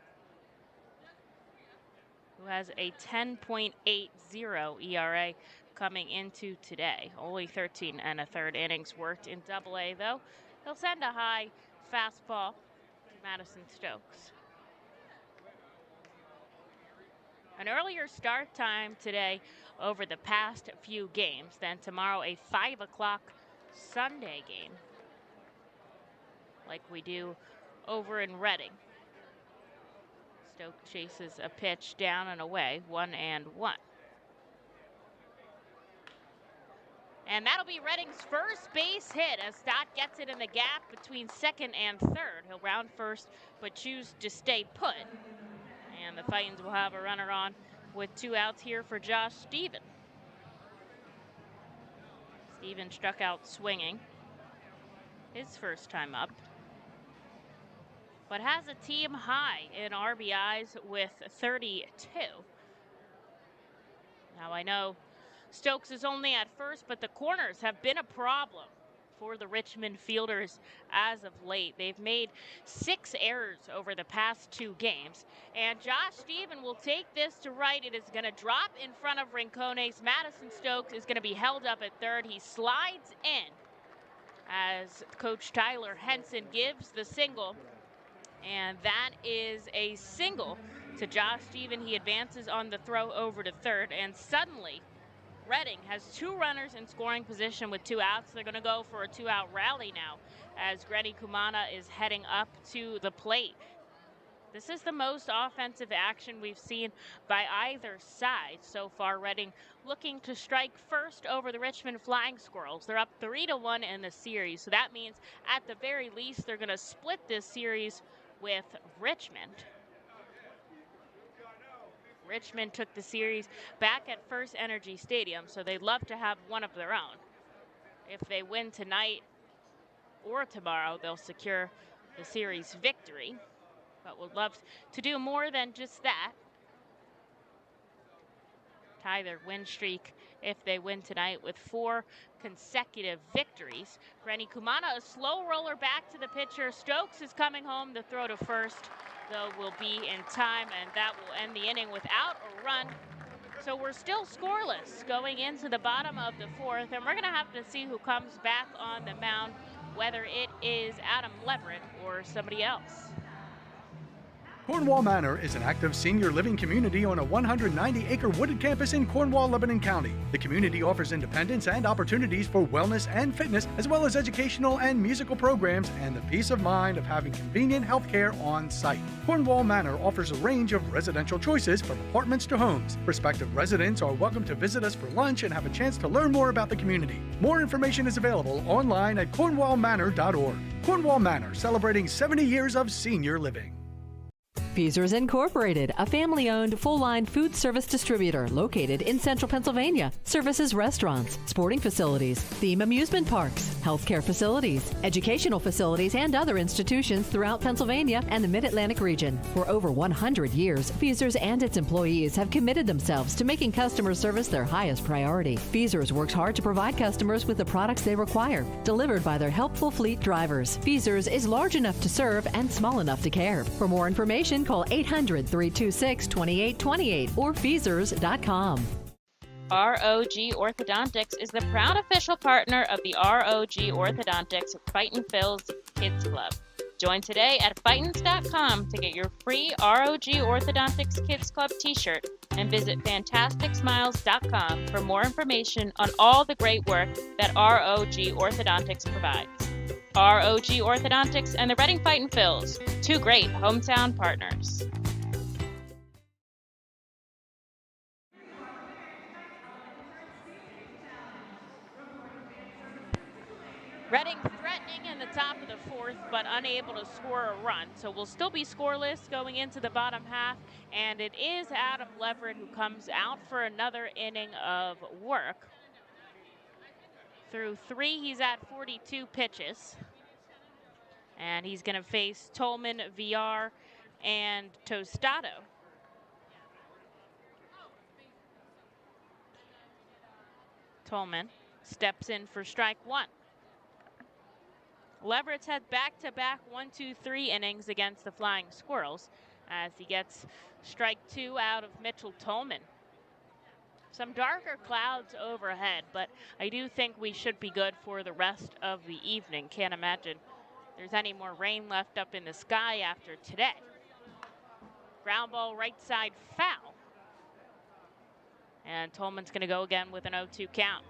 who has a 10.80 ERA coming into today. Only 13 1/3 innings worked in Double-A, though. He'll send a high fastball to Madison Stokes. An earlier start time today over the past few games, then tomorrow a 5 o'clock Sunday game, like we do over in Reading. Stokes chases a pitch down and away, 1-1. And that'll be Reading's first base hit as Stott gets it in the gap between second and third. He'll round first, but choose to stay put. And the Fightins will have a runner on with 2 outs here for Josh Steven. Steven struck out swinging his first time up, but has a team high in RBIs with 32. Now I know Stokes is only at first, but the corners have been a problem for the Richmond fielders as of late. They've made 6 errors over the past 2 games. And Josh Steven will take this to right. It is going to drop in front of Rincones. Madison Stokes is going to be held up at third. He slides in as Coach Tyler Henson gives the single. And that is a single to Josh Steven. He advances on the throw over to third, and suddenly Reading has 2 runners in scoring position with 2 outs. They're going to go for a 2-out rally now as Grenny Kumana is heading up to the plate. This is the most offensive action we've seen by either side so far. Reading looking to strike first over the Richmond Flying Squirrels. They're up 3-1 in the series, so that means at the very least they're going to split this series with Richmond. Richmond took the series back at First Energy Stadium, so they'd love to have one of their own. If they win tonight or tomorrow, they'll secure the series victory, but would love to do more than just that. Tie their win streak if they win tonight with 4 consecutive victories. Grenny Kumana, a slow roller back to the pitcher. Stokes is coming home. The throw to first, though, will be in time, and that will end the inning without a run. So we're still scoreless going into the bottom of the 4th, and we're going to have to see who comes back on the mound, whether it is Adam Leverett or somebody else. Cornwall Manor is an active senior living community on a 190-acre wooded campus in Cornwall, Lebanon County. The community offers independence and opportunities for wellness and fitness, as well as educational and musical programs, and the peace of mind of having convenient health care on site. Cornwall Manor offers a range of residential choices from apartments to homes. Prospective residents are welcome to visit us for lunch and have a chance to learn more about the community. More information is available online at cornwallmanor.org. Cornwall Manor, celebrating 70 years of senior living. Feasers Incorporated, a family-owned, full-line food service distributor located in central Pennsylvania. Services restaurants, sporting facilities, theme amusement parks, healthcare facilities, educational facilities, and other institutions throughout Pennsylvania and the Mid-Atlantic region. For over 100 years, Feasers and its employees have committed themselves to making customer service their highest priority. Feasers works hard to provide customers with the products they require, delivered by their helpful fleet drivers. Feasers is large enough to serve and small enough to care. For more information, call 800-326-2828 or Feasers.com. ROG Orthodontics is the proud official partner of the ROG Orthodontics Fightin Phil's Kids Club. Join today at Fightins.com to get your free ROG Orthodontics Kids Club t-shirt and visit FantasticSmiles.com for more information on all the great work that ROG Orthodontics provides. ROG Orthodontics and the Reading Fightin' Phils, two great hometown partners. Reading threatening in the top of the fourth, but unable to score a run. So we'll still be scoreless going into the bottom half. And it is Adam Leverett who comes out for another inning of work. Through 3, he's at 42 pitches. And he's going to face Tolman, VR, and Tostado. Tolman steps in for strike 1. Leverett's had back-to-back 1-2-3 innings against the Flying Squirrels as he gets strike 2 out of Mitchell Tolman. Some darker clouds overhead, but I do think we should be good for the rest of the evening. Can't imagine there's any more rain left up in the sky after today. Ground ball right side foul. And Tolman's going to go again with an 0-2 count.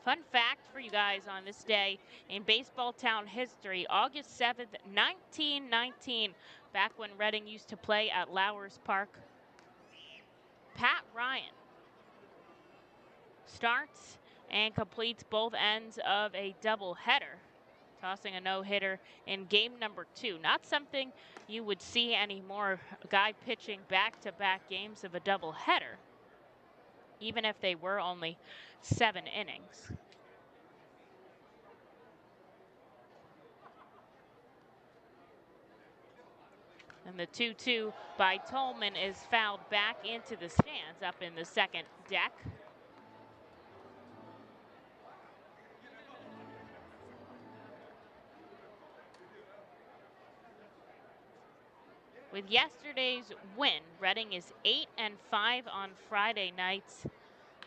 Fun fact for you guys on this day in baseball town history, August 7th, 1919, back when Reading used to play at Lowers Park. Pat Ryan starts and completes both ends of a doubleheader, tossing a no-hitter in game number 2. Not something you would see anymore, a guy pitching back-to-back games of a doubleheader, even if they were only 7 innings. And the 2-2 by Tolman is fouled back into the stands up in the second deck. With yesterday's win, Reading is 8-5 on Friday nights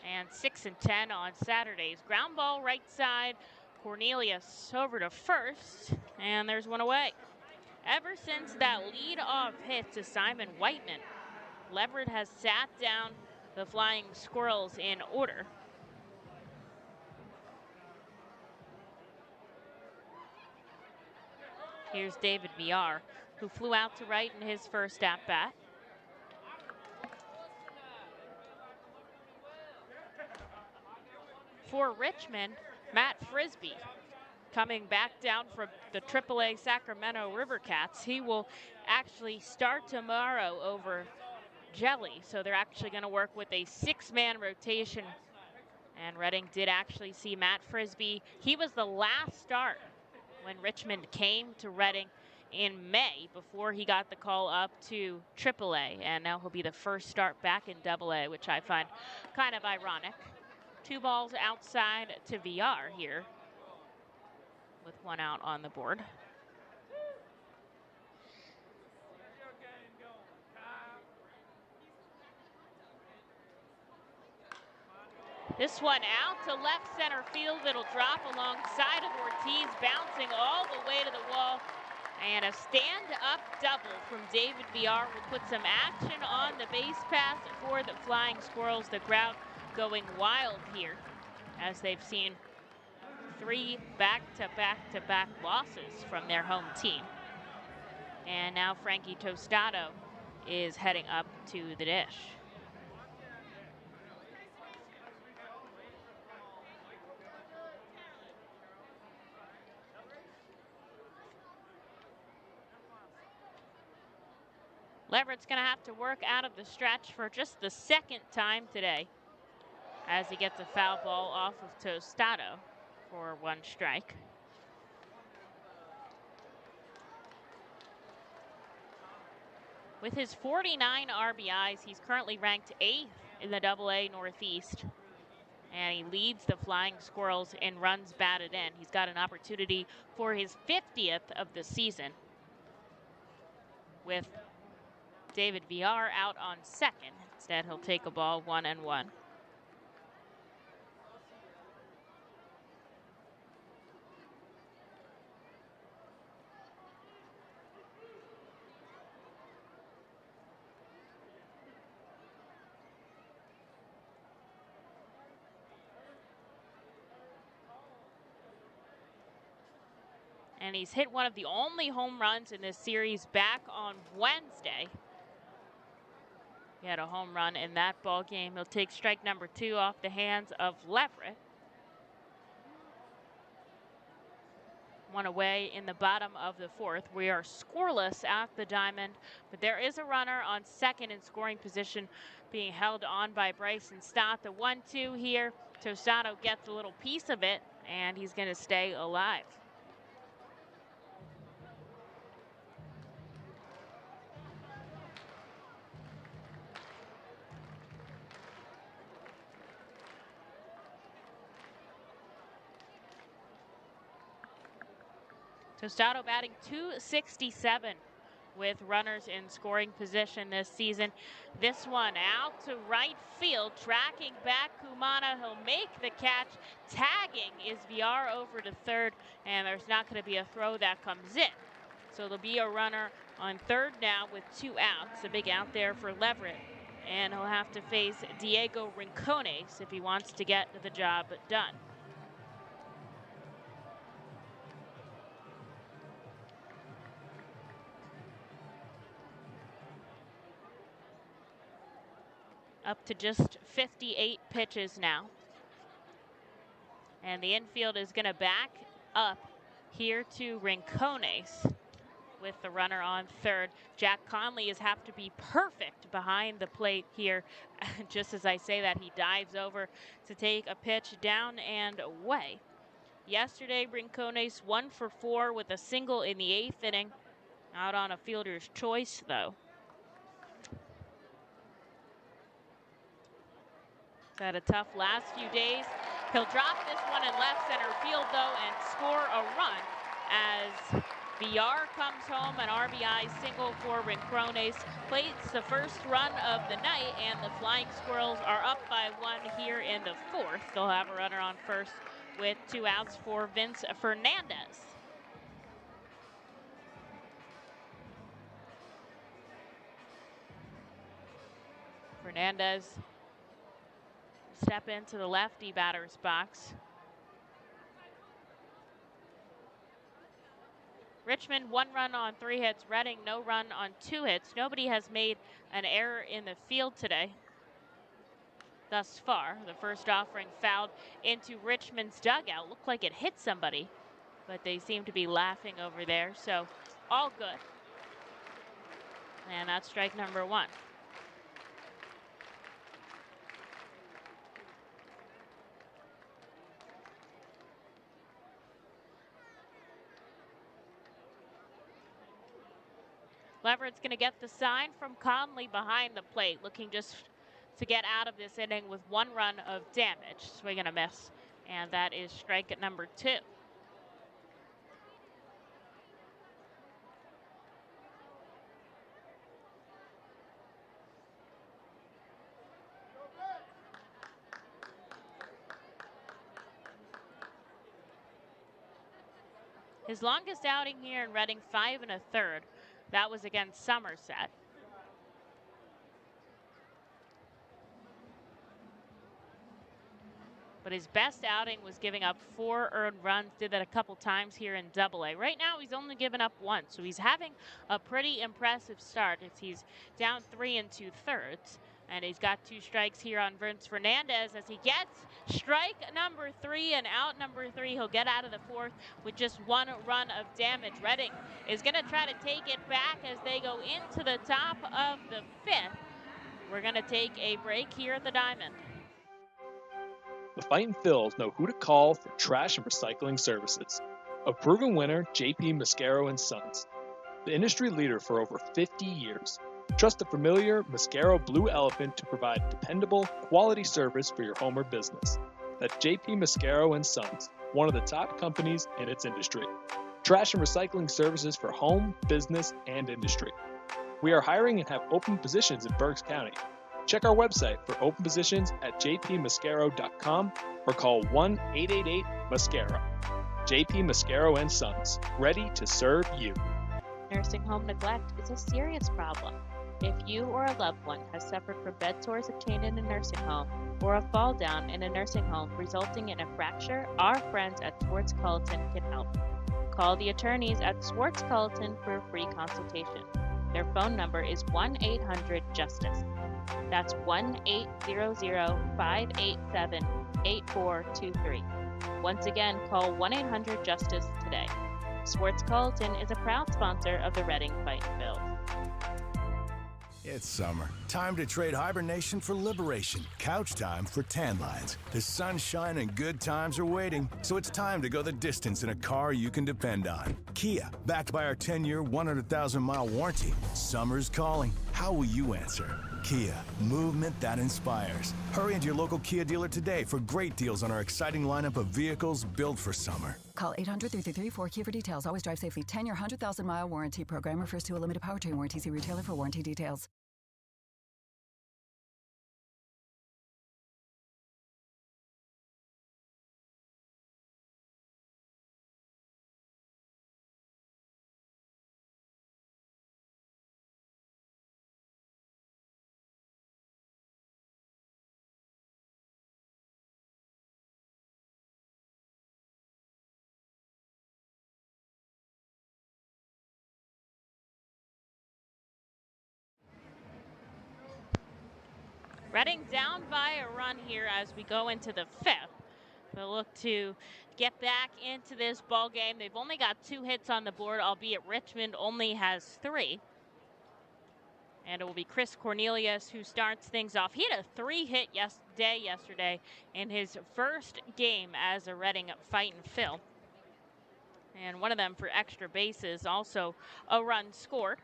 and 6-10 on Saturdays. Ground ball right side, Cornelius over to first, and there's one away. Ever since that lead-off hit to Simon Whiteman, Leverett has sat down the Flying Squirrels in order. Here's David VR, who flew out to right in his first at-bat. For Richmond, Matt Frisbee, coming back down from the AAA Sacramento River Cats. He will actually start tomorrow over Jelly, so they're actually going to work with a 6-man rotation. And Reading did actually see Matt Frisbee. He was the last start when Richmond came to Reading in May before he got the call up to AAA, and now he'll be the first start back in AA, which I find kind of ironic. 2 balls outside to VR here with 1 out on the board. This one out to left center field. It'll drop alongside of Ortiz, bouncing all the way to the wall. And a stand-up double from David VR will put some action on the base pass for the Flying Squirrels. The crowd going wild here as they've seen 3 back-to-back-to-back losses from their home team. And now Frankie Tostado is heading up to the dish. Leverett's going to have to work out of the stretch for just the 2nd time today as he gets a foul ball off of Tostado for 1 strike. With his 49 RBIs, he's currently ranked 8th in the AA Northeast. And he leads the Flying Squirrels in runs batted in. He's got an opportunity for his 50th of the season with David VR out on second. Instead, he'll take a ball 1-1. And he's hit one of the only home runs in this series back on Wednesday. He had a home run in that ball game. He'll take strike number 2 off the hands of Leverett. One away in the bottom of the 4th. We are scoreless at the diamond, but there is a runner on second in scoring position being held on by Bryson Stott. The 1-2 here. Tosado gets a little piece of it, and he's going to stay alive. Tosado batting .267 with runners in scoring position this season. This one out to right field, tracking back Kumana. He'll make the catch. Tagging is VR over to third, and there's not going to be a throw that comes in. So there'll be a runner on third now with 2 outs. A big out there for Leverett, and he'll have to face Diego Rincones if he wants to get the job done. Up to just 58 pitches now. And the infield is going to back up here to Rincones with the runner on third. Jack Conley has have to be perfect behind the plate here. Just as I say that, he dives over to take a pitch down and away. Yesterday, Rincones 1 for 4 with a single in the 8th inning. Out on a fielder's choice, though. Had a tough last few days. He'll drop this one in left center field, though, and score a run as VR comes home. An RBI single for Rincones. Plates the first run of the night, and the Flying Squirrels are up by 1 here in the 4th. They'll have a runner on first with 2 outs for Vince Fernandez. Fernandez step into the lefty batter's box. Richmond 1 run on 3 hits. Reading no run on 2 hits. Nobody has made an error in the field today thus far. The first offering fouled into Richmond's dugout. Looked like it hit somebody, but they seem to be laughing over there. So all good. And that's strike number 1. Leverett's going to get the sign from Conley behind the plate, looking just to get out of this inning with 1 run of damage. Swing and a miss, and that is strike number 2. His longest outing here in Reading, 5 1/3. That was against Somerset. But his best outing was giving up 4 earned runs. Did that a couple times here in Double-A. Right now, he's only given up 1, so he's having a pretty impressive start. He's down 3 2/3, and he's got 2 strikes here on Vince Fernandez as he gets strike number 3 and out number 3. He'll get out of the 4th with just 1 run of damage. Reading is going to try to take it back as they go into the top of the 5th. We're going to take a break here at the Diamond. The Fightin Phils know who to call for trash and recycling services. A proven winner, JP Mascaro & Sons. The industry leader for over 50 years. Trust the familiar Mascaro Blue Elephant to provide dependable, quality service for your home or business. That's JP Mascaro & Sons, one of the top companies in its industry. Trash and recycling services for home, business, and industry. We are hiring and have open positions in Berks County. Check our website for open positions at jpmascaro.com or call 1-888-MASCARO. JP Mascaro and Sons, ready to serve you. Nursing home neglect is a serious problem. If you or a loved one has suffered from bed sores obtained in a nursing home or a fall down in a nursing home resulting in a fracture, our friends at Swartz Culleton can help. Call the attorneys at Swartz Culleton for a free consultation. Their phone number is 1-800-JUSTICE. That's 1-800-587-8423. Once again, call 1-800-JUSTICE today. Swartz Culleton is a proud sponsor of the Reading Fightin' Phils. It's summer. Time to trade hibernation for liberation. Couch time for tan lines. The sunshine and good times are waiting, so it's time to go the distance in a car you can depend on. Kia, backed by our 10-year, 100,000-mile warranty. Summer's calling. How will you answer? Kia, movement that inspires. Hurry into your local Kia dealer today for great deals on our exciting lineup of vehicles built for summer. Call 800-333-4KIA for details. Always drive safely. 10-year, 100,000-mile warranty program refers to a limited powertrain warranty. See retailer for warranty details. Reading down by a run here as we go into the fifth. They'll look to get back into this ball game. They've only got 2 hits on the board, albeit Richmond only has 3. And it will be Chris Cornelius who starts things off. He had a 3-hit day yesterday in his first game as a Reading Fightin' Phil. And one of them for extra bases, also a run scored.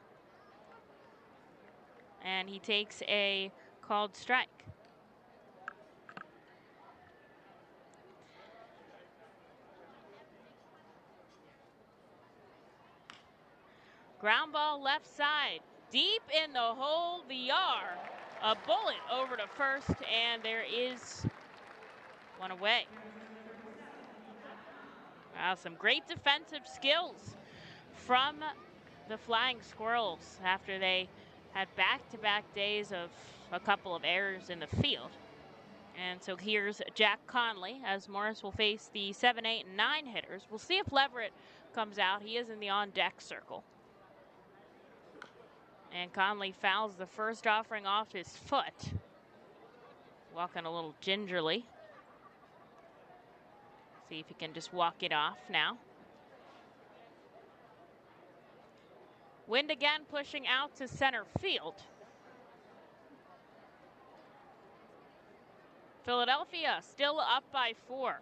And he takes a called strike. Ground ball left side, deep in the hole, the yard. A bullet over to first, and there is one away. Wow, some great defensive skills from the Flying Squirrels after they had back-to-back days of a couple of errors in the field. And so here's Jack Conley as Morris will face the 7, 8, and 9 hitters. We'll see if Leverett comes out. He is in the on-deck circle. And Conley fouls the first offering off his foot. Walking a little gingerly. See if he can just walk it off now. Wind again pushing out to center field. Philadelphia still up by 4.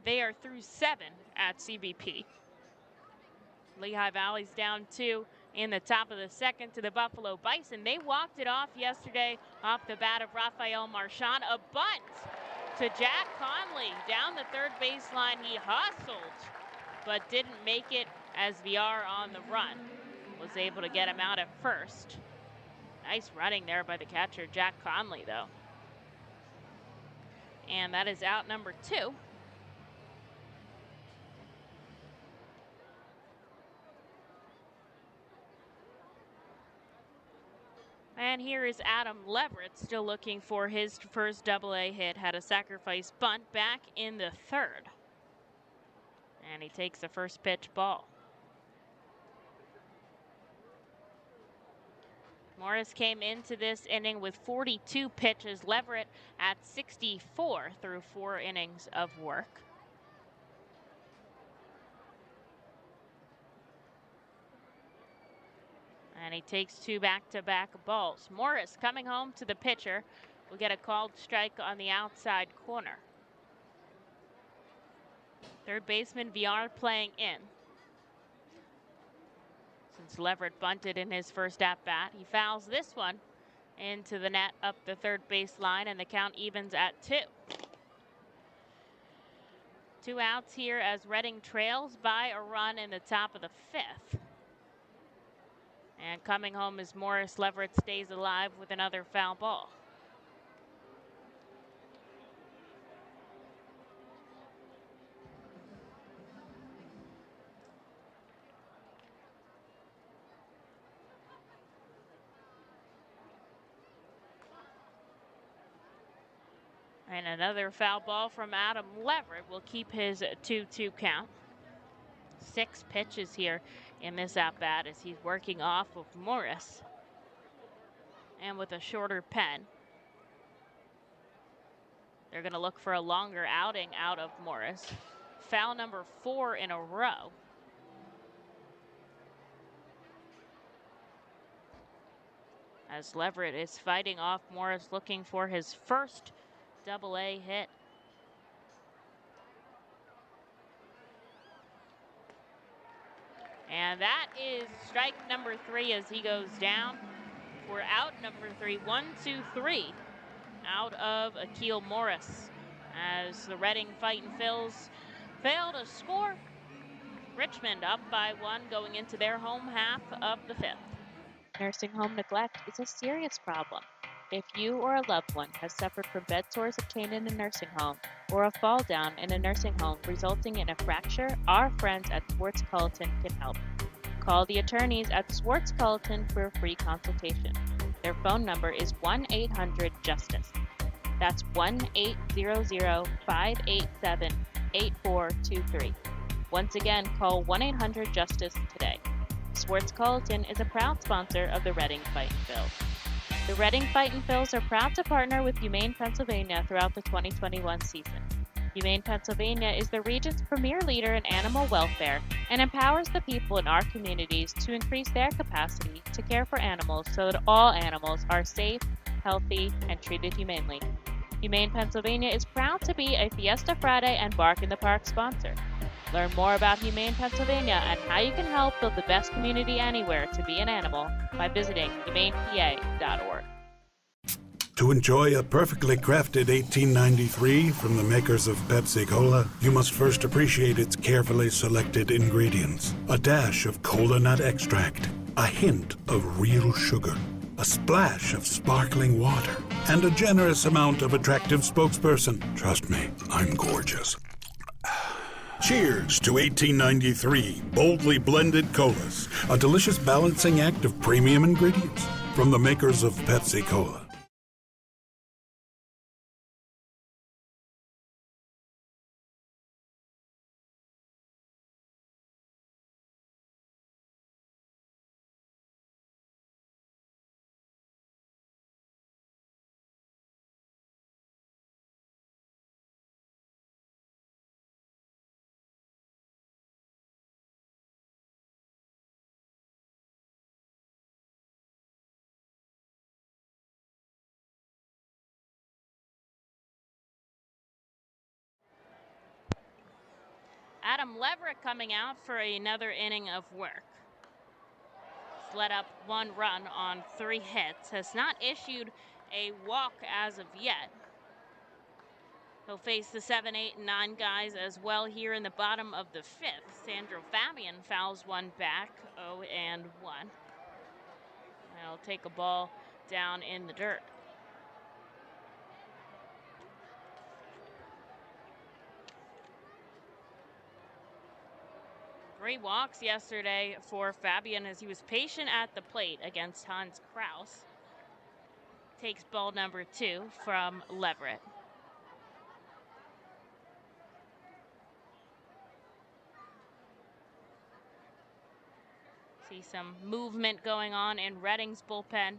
They are through 7 at CBP. Lehigh Valley's down 2 in the top of the second to the Buffalo Bison. They walked it off yesterday off the bat of Rafael Marchand. A bunt to Jack Conley down the third baseline. He hustled, but didn't make it as VR on the run was able to get him out at first. Nice running there by the catcher, Jack Conley, though. And that is out number 2. And here is Adam Leverett still looking for his first AA hit. Had a sacrifice bunt back in the third. And he takes the first pitch ball. Morris came into this inning with 42 pitches. Leverett at 64 through 4 innings of work. And he takes 2 back-to-back balls. Morris coming home to the pitcher will get a called strike on the outside corner. Third baseman VR playing in. Since Leverett bunted in his first at-bat, he fouls this one into the net up the third baseline, and the count evens at 2. 2 outs here as Reading trails by a run in the top of the 5th. And coming home is Morris. Leverett stays alive with another foul ball. And another foul ball from Adam Leverett will keep his 2-2 count. 6 pitches here in this at-bat as he's working off of Morris. And with a shorter pen, they're going to look for a longer outing out of Morris. Foul number 4 in a row. As Leverett is fighting off Morris, looking for his first double-A hit. And that is strike number 3 as he goes down. We're out number 3, 1-2-3 out of Akil Morris. As the Reading Fightin' Phils fail to score, Richmond up by 1 going into their home half of the 5th. Nursing home neglect is a serious problem. If you or a loved one has suffered from bed sores obtained in a nursing home or a fall down in a nursing home resulting in a fracture, our friends at Swartz Culleton can help. Call the attorneys at Swartz Culleton for a free consultation. Their phone number is 1-800-JUSTICE. That's 1-800-587-8423. Once again, call 1-800-JUSTICE today. Swartz Culleton is a proud sponsor of the Reading Fightin' Phils. The Reading Fightin' Phils are proud to partner with Humane Pennsylvania throughout the 2021 season. Humane Pennsylvania is the region's premier leader in animal welfare and empowers the people in our communities to increase their capacity to care for animals so that all animals are safe, healthy, and treated humanely. Humane Pennsylvania is proud to be a Fiesta Friday and Bark in the Park sponsor. Learn more about Humane Pennsylvania and how you can help build the best community anywhere to be an animal by visiting humanepa.org. To enjoy a perfectly crafted 1893 from the makers of Pepsi Cola, you must first appreciate its carefully selected ingredients. A dash of cola nut extract, a hint of real sugar, a splash of sparkling water, and a generous amount of attractive spokesperson. Trust me, I'm gorgeous. Cheers to 1893 boldly blended colas, a delicious balancing act of premium ingredients from the makers of Pepsi Cola. Adam Leverett coming out for another inning of work. He's let up 1 run on 3 hits. Has not issued a walk as of yet. He'll face the 7, 8, and 9 guys as well here in the bottom of the 5th. Sandro Fabian fouls 1 back, 0-1. He'll take a ball down in the dirt. Three walks yesterday for Fabian as he was patient at the plate against Hans Kraus. Takes ball number 2 from Leverett. See some movement going on in Reading's bullpen,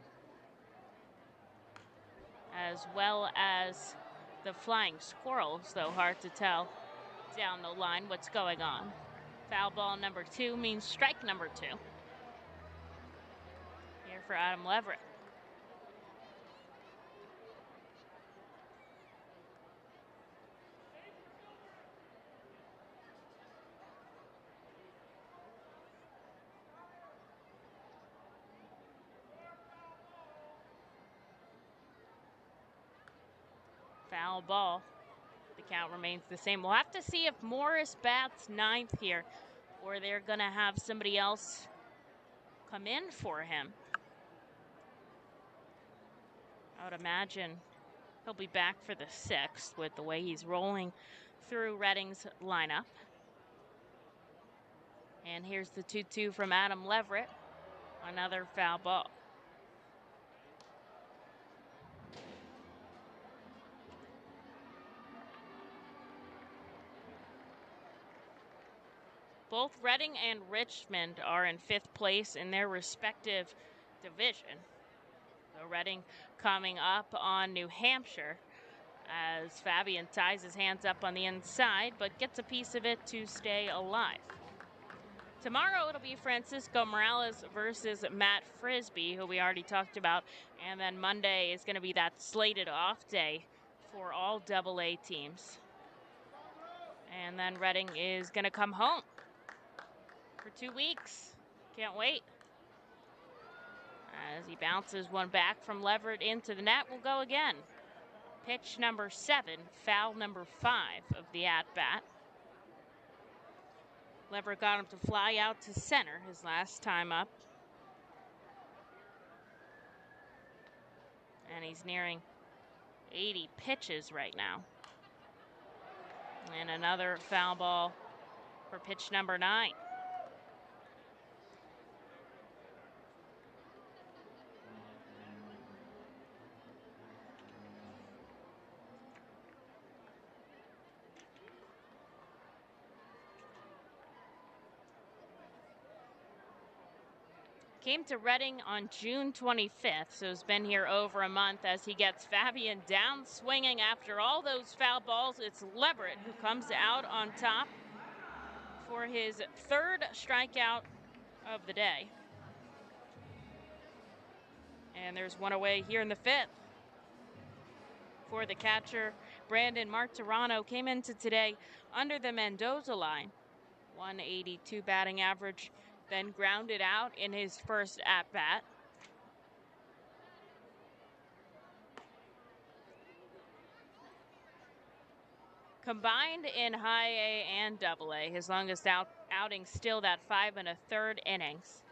as well as the Flying Squirrels, though hard to tell down the line what's going on. Foul ball number 2 means strike number 2. Here for Adam Leverett. Foul ball. The count remains the same. We'll have to see if Morris bats 9th here, or they're going to have somebody else come in for him. I would imagine he'll be back for the 6th with the way he's rolling through Reading's lineup. And here's the 2-2 from Adam Leverett. Another foul ball. Both Reading and Richmond are in 5th place in their respective division. So Reading coming up on New Hampshire as Fabian ties his hands up on the inside but gets a piece of it to stay alive. Tomorrow it'll be Francisco Morales versus Matt Frisbee, who we already talked about. And then Monday is going to be that slated off day for all AA teams. And then Reading is going to come home for 2 weeks. Can't wait. As he bounces one back from Leverett into the net, we'll go again. Pitch number 7, foul number 5 of the at-bat. Leverett got him to fly out to center his last time up. And he's nearing 80 pitches right now. And another foul ball for pitch number 9. Came to Reading on June 25th, so has been here over a month as he gets Fabian down swinging after all those foul balls. It's Leverett who comes out on top for his 3rd strikeout of the day. And there's one away here in the 5th. For the catcher, Brandon Martirano came into today under the Mendoza line. 182 batting average. Then grounded out in his first at-bat. Combined in high A and double A, his longest outing still that 5 1/3 innings.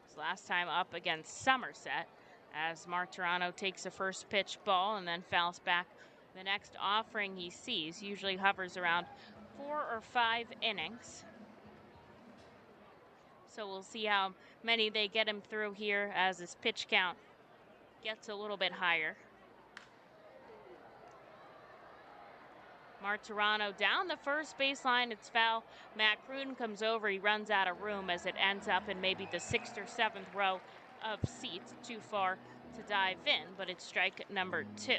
His last time up against Somerset as Martirano takes a first pitch ball and then fouls back the next offering he sees. Usually hovers around 4 or 5 innings. So we'll see how many they get him through here as his pitch count gets a little bit higher. Martirano down the first baseline. It's foul. Matt Cruden comes over. He runs out of room as it ends up in maybe the 6th or 7th row of seats. Too far to dive in, but it's strike number 2.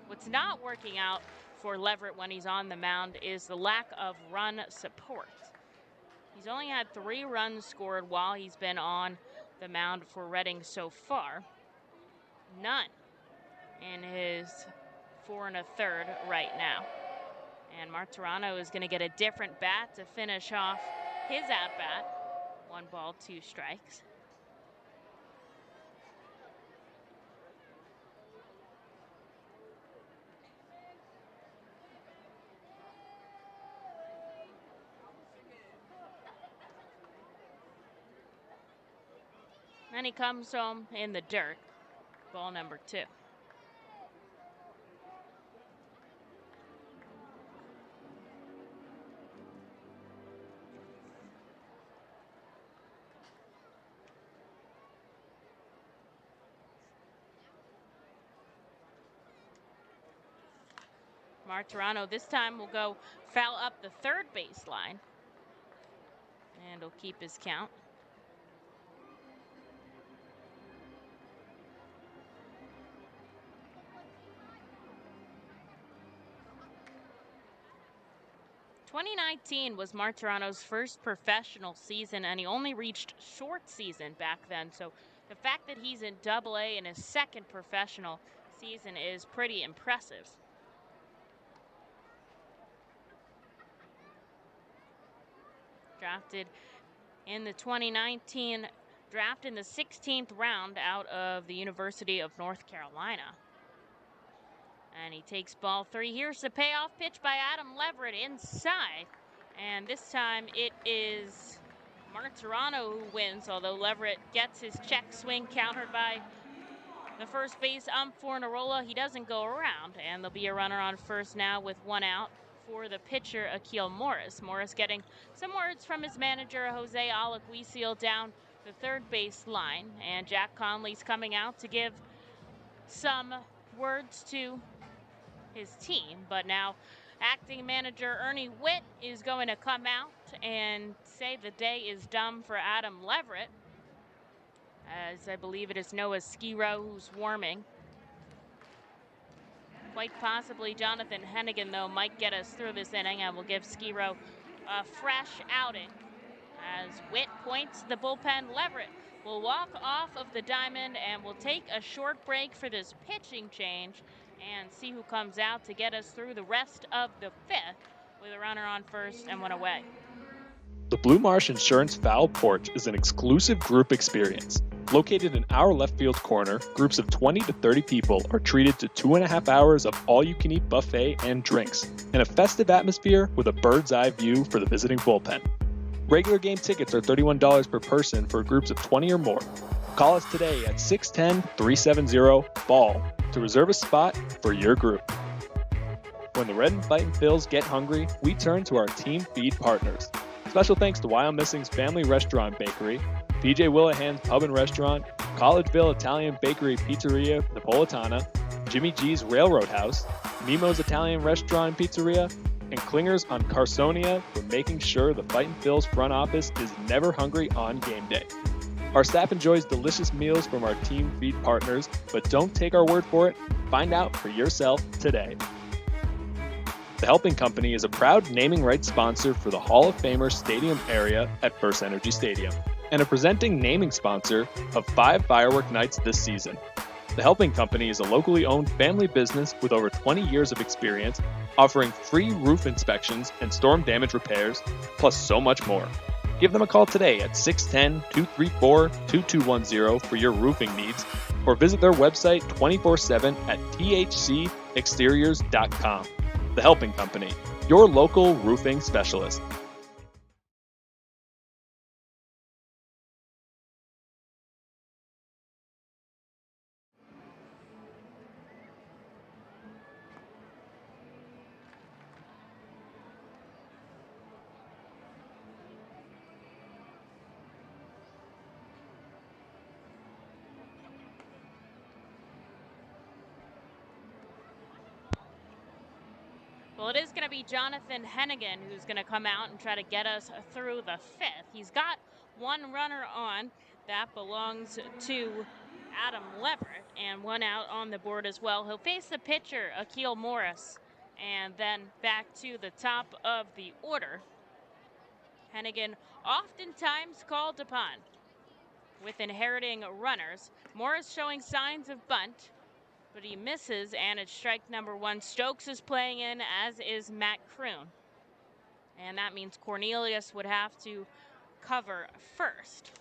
What's not working out for Leverett when he's on the mound is the lack of run support. He's only had 3 runs scored while he's been on the mound for Reading so far. None in his 4 1/3 right now. And Martirano is going to get a different bat to finish off his at-bat. 1 ball, 2 strikes. And he comes home in the dirt. Ball number 2. Martirano this time will go foul up the 3rd baseline. And he'll keep his count. '19 was Martirano's first professional season, and he only reached short season back then. So the fact that he's in Double A in his 2nd professional season is pretty impressive. Drafted in the 2019 draft in the 16th round out of the University of North Carolina. And he takes ball 3. Here's the payoff pitch by Adam Leverett inside. And this time it is Martirano who wins, although Leverett gets his check swing countered by the first base for Narola. He doesn't go around, and there'll be a runner on first now with 1 out for the pitcher, Akil Morris. Morris getting some words from his manager, Jose Alaquicil, down the third base line, and Jack Conley's coming out to give some words to his team. But now acting manager Ernie Witt is going to come out and say the day is done for Adam Leverett, as I believe it is Noah Skiro who's warming. Quite possibly Jonathan Hennigan, though, might get us through this inning and will give Skiro a fresh outing. As Witt points the bullpen, Leverett will walk off of the diamond and will take a short break for this pitching change and see who comes out to get us through the rest of the 5th with a runner on first and 1 away. The Blue Marsh Insurance Foul Porch is an exclusive group experience. Located in our left field corner, groups of 20 to 30 people are treated to 2.5 hours of all-you-can-eat buffet and drinks, in a festive atmosphere with a bird's-eye view for the visiting bullpen. Regular game tickets are $31 per person for groups of 20 or more. Call us today at 610-370-BALL to reserve a spot for your group. When the Red and Fightin' Phils get hungry, we turn to our team feed partners. Special thanks to Wyomissing's Family Restaurant Bakery, PJ Willahan's Pub and Restaurant, Collegeville Italian Bakery Pizzeria Napolitana, Jimmy G's Railroad House, Nemo's Italian Restaurant and Pizzeria, and Klingers on Carsonia for making sure the Fightin' Phils front office is never hungry on game day. Our staff enjoys delicious meals from our team feed partners, but don't take our word for it. Find out for yourself today. The Helping Company is a proud naming rights sponsor for the Hall of Famer Stadium area at First Energy Stadium, and a presenting naming sponsor of 5 firework nights this season. The Helping Company is a locally owned family business with over 20 years of experience, offering free roof inspections and storm damage repairs, plus so much more. Give them a call today at 610-234-2210 for your roofing needs, or visit their website 24/7 at thcexteriors.com. The Helping Company, your local roofing specialist. Well, it is going to be Jonathan Hennigan who's going to come out and try to get us through the 5th. He's got 1 runner on. That belongs to Adam Leverett, and 1 out on the board as well. He'll face the pitcher, Akil Morris, and then back to the top of the order. Hennigan oftentimes called upon with inheriting runners. Morris showing signs of bunt, but he misses, and it's strike number 1. Stokes is playing in, as is Matt Kroon. And that means Cornelius would have to cover first.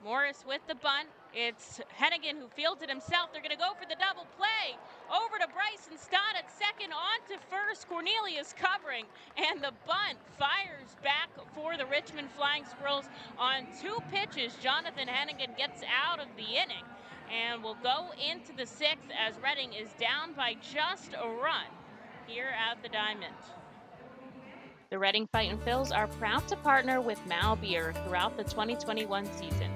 Morris with the bunt. It's Hennigan who fields it himself. They're going to go for the double play. Over to Bryson Stott at second, on to first. Cornelius covering, and the bunt fires back for the Richmond Flying Squirrels on 2 pitches. Jonathan Hennigan gets out of the inning and will go into the 6th as Reading is down by just a run here at the Diamond. The Reading Fightin' Phils are proud to partner with Mao Beer throughout the 2021 season.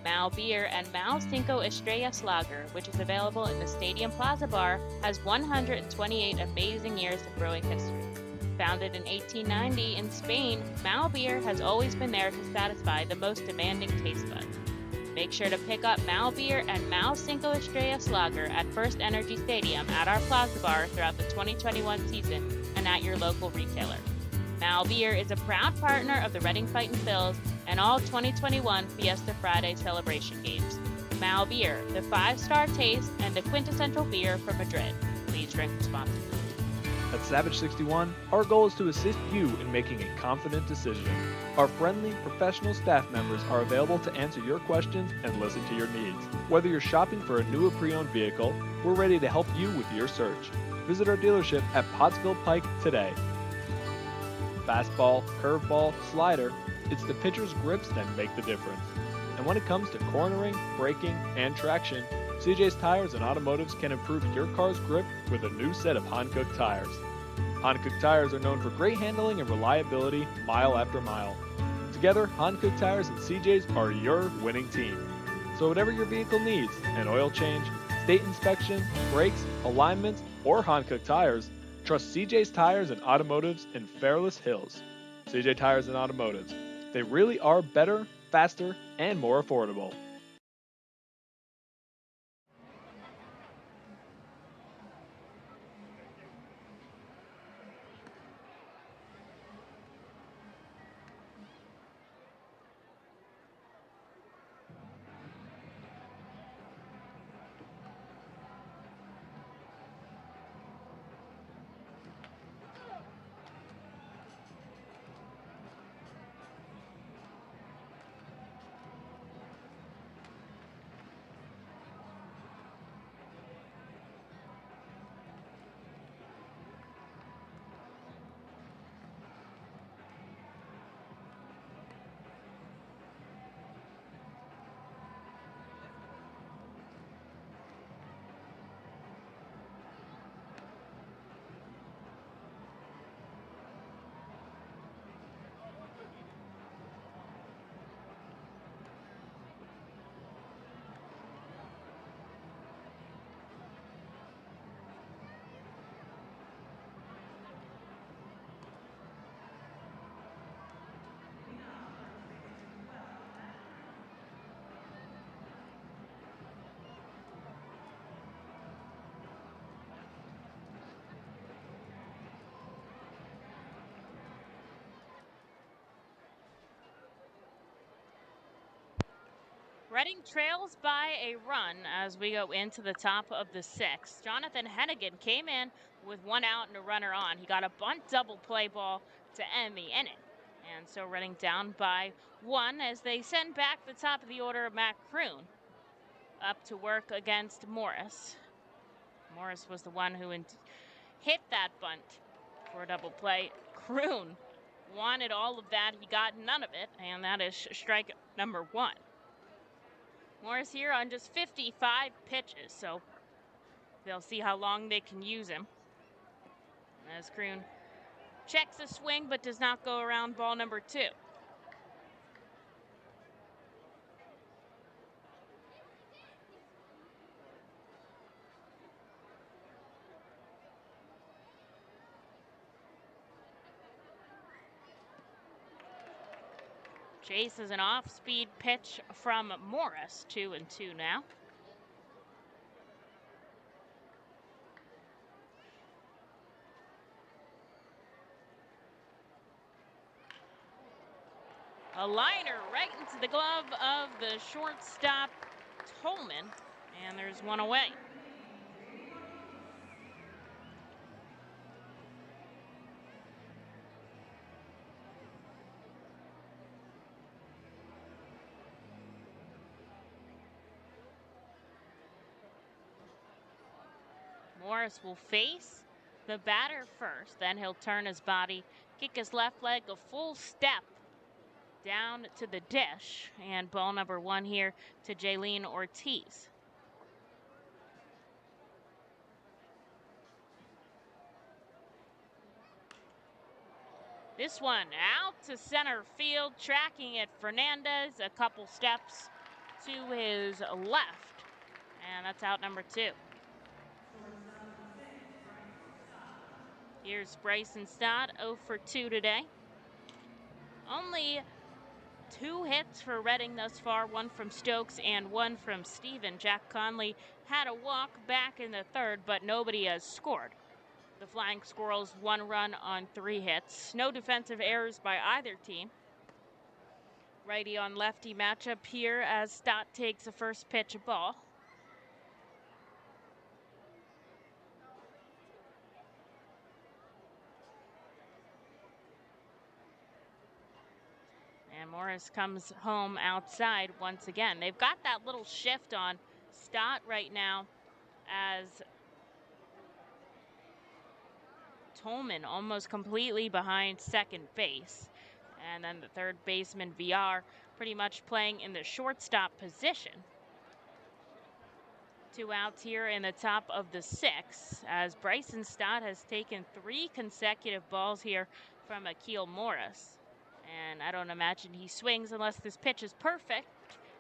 Mao Beer and Mao Cinco Estrellas Lager, which is available in the Stadium Plaza Bar, has 128 amazing years of brewing history. Founded in 1890 in Spain, Mao Beer has always been there to satisfy the most demanding taste buds. Make sure to pick up Mao Beer and Mao Cinco Estrellas Lager at First Energy Stadium at our Plaza Bar throughout the 2021 season and at your local retailer. Mao Beer is a proud partner of the Reading Fightin' Phils and all 2021 Fiesta Friday celebration games. Mao Beer, the 5-star taste and the quintessential beer from Madrid. Please drink responsibly. At Savage 61, our goal is to assist you in making a confident decision. Our friendly, professional staff members are available to answer your questions and listen to your needs. Whether you're shopping for a new or pre-owned vehicle, we're ready to help you with your search. Visit our dealership at Pottsville Pike today. Fastball, curveball, slider, it's the pitcher's grips that make the difference. And when it comes to cornering, braking, and traction, CJ's Tires and Automotives can improve your car's grip with a new set of Hankook tires. Hankook tires are known for great handling and reliability mile after mile. Together, Hankook Tires and CJ's are your winning team. So whatever your vehicle needs, an oil change, state inspection, brakes, alignments, or Hankook tires, trust CJ's Tires and Automotives in Fairless Hills. CJ Tires and Automotives. They really are better, faster, and more affordable. Reading trails by a run as we go into the top of the sixth. Jonathan Hennigan came in with one out and a runner on. He got a bunt double play ball to end the inning. And so Reading down by one as they send back the top of the order, Matt Kroon, up to work against Morris. Morris was the one who hit that bunt for a double play. Kroon wanted all of that. He got none of it, and that is strike number one. Morris here on just 55 pitches, so they'll see how long they can use him. As Kroon checks a swing but does not go around ball number two. Chase is an off-speed pitch from Morris, 2-2 now. A liner right into the glove of the shortstop, Tolman, and there's one away. Morris will face the batter first, then he'll turn his body, kick his left leg a full step down to the dish, and ball number one here to Jaylene Ortiz. This one out to center field, tracking it Fernandez a couple steps to his left, and that's out number two. Here's Bryson Stott, 0 for 2 today. Only 2 hits for Reading thus far, one from Stokes and one from Steven. Jack Conley had a walk back in the third, but nobody has scored. The Flying Squirrels 1 run on 3 hits. No defensive errors by either team. Righty on lefty matchup here as Stott takes the first pitch ball. And Morris comes home outside once again. They've got that little shift on Stott right now as Tolman almost completely behind second base. And then the third baseman, VR, pretty much playing in the shortstop position. 2 outs here in the top of the 6th as Bryson Stott has taken 3 consecutive balls here from Akil Morris. And I don't imagine he swings unless this pitch is perfect.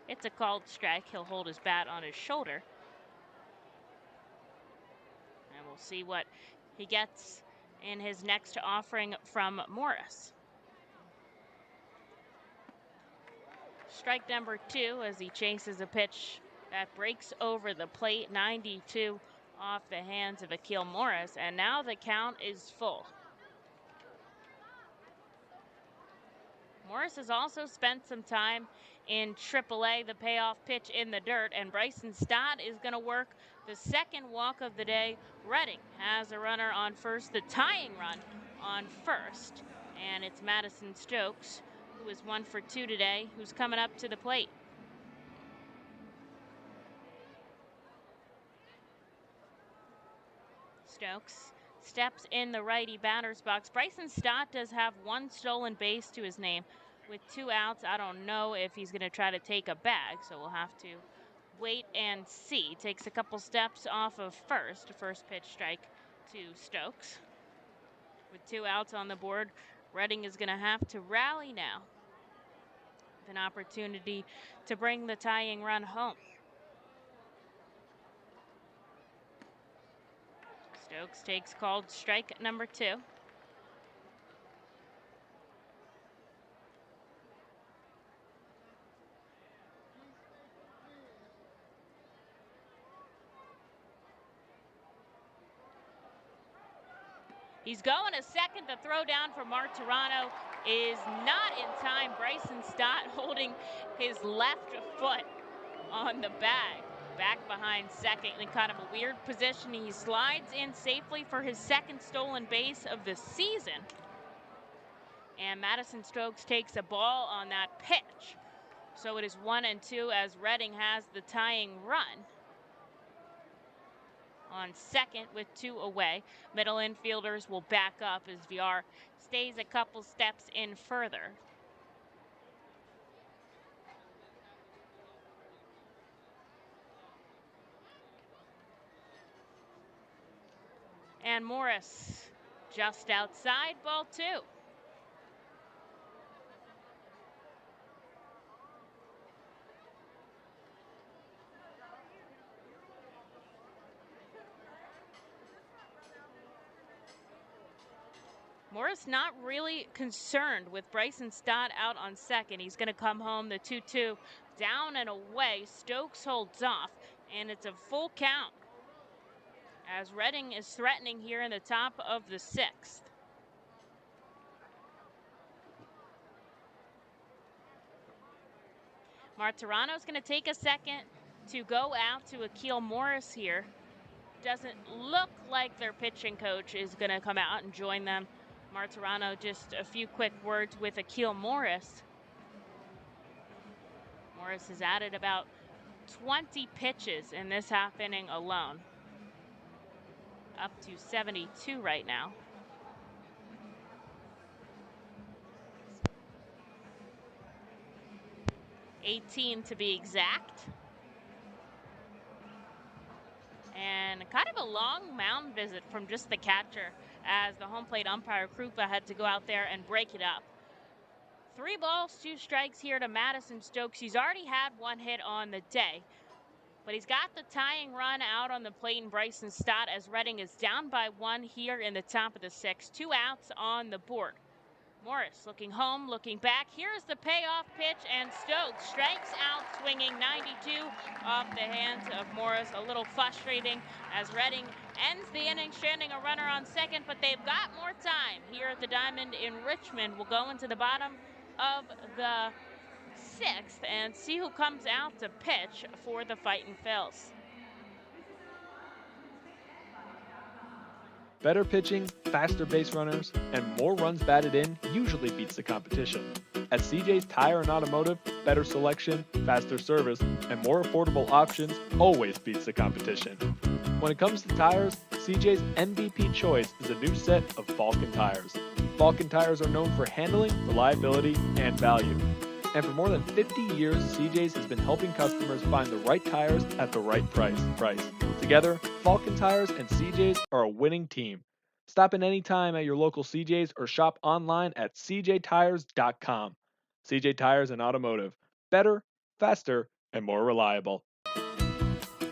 It's a called strike. He'll hold his bat on his shoulder. And we'll see what he gets in his next offering from Morris. Strike number 2 as he chases a pitch that breaks over the plate. 92 off the hands of Akil Morris. And now the count is full. Morris has also spent some time in AAA, the payoff pitch in the dirt, and Bryson Stott is going to work the second walk of the day. Reading has a runner on first, the tying run on first, and it's Madison Stokes, who is 1 for 2 today, who's coming up to the plate. Stokes steps in the righty batter's box. Bryson Stott does have 1 stolen base to his name with 2 outs. I don't know if he's going to try to take a bag, so we'll have to wait and see. Takes a couple steps off of first. First pitch strike to Stokes. With 2 outs on the board, Reading is going to have to rally now with an opportunity to bring the tying run home. Stokes takes called strike number 2. He's going to second. The throw down for Martirano is not in time. Bryson Stott holding his left foot on the bag. Back behind second in kind of a weird position. He slides in safely for his second stolen base of the season. And Madison Stokes takes a ball on that pitch. So it is 1-2 as Reading has the tying run on second with 2 away. Middle infielders will back up as VR stays a couple steps in further. And Morris just outside, ball 2. Morris not really concerned with Bryson Stott out on second. He's going to come home the 2-2 down and away. Stokes holds off, and it's a full count as Reading is threatening here in the top of the 6th. Martirano's going to take a second to go out to Akil Morris here. Doesn't look like their pitching coach is going to come out and join them. Martirano, just a few quick words with Akil Morris. Morris has added about 20 pitches in this half inning alone. Up to 72 right now. $18 to be exact. And kind of a long mound visit from just the catcher as the home plate umpire Krupa had to go out there and break it up. 3 balls, 2 strikes here to Madison Stokes. He's already had 1 hit on the day, but he's got the tying run out on the plate in Bryson Stott as Reading is down by 1 here in the top of the 6th. 2 outs on the board. Morris looking home, looking back. Here's the payoff pitch, and Stokes strikes out swinging. 92 off the hands of Morris. A little frustrating as Reading ends the inning stranding a runner on second, but they've got more time here at the Diamond in Richmond. We'll go into the bottom of the 6th and see who comes out to pitch for the Fightin' Phils. Better pitching, faster base runners, and more runs batted in usually beats the competition. At CJ's Tire and Automotive, better selection, faster service, and more affordable options always beats the competition. When it comes to tires, CJ's MVP choice is a new set of Falken tires. Falken tires are known for handling, reliability, and value. And for more than 50 years, CJ's has been helping customers find the right tires at the right price. Together, Falken Tires and CJ's are a winning team. Stop in any time at your local CJ's or shop online at cjtires.com. CJ Tires and Automotive. Better, faster, and more reliable.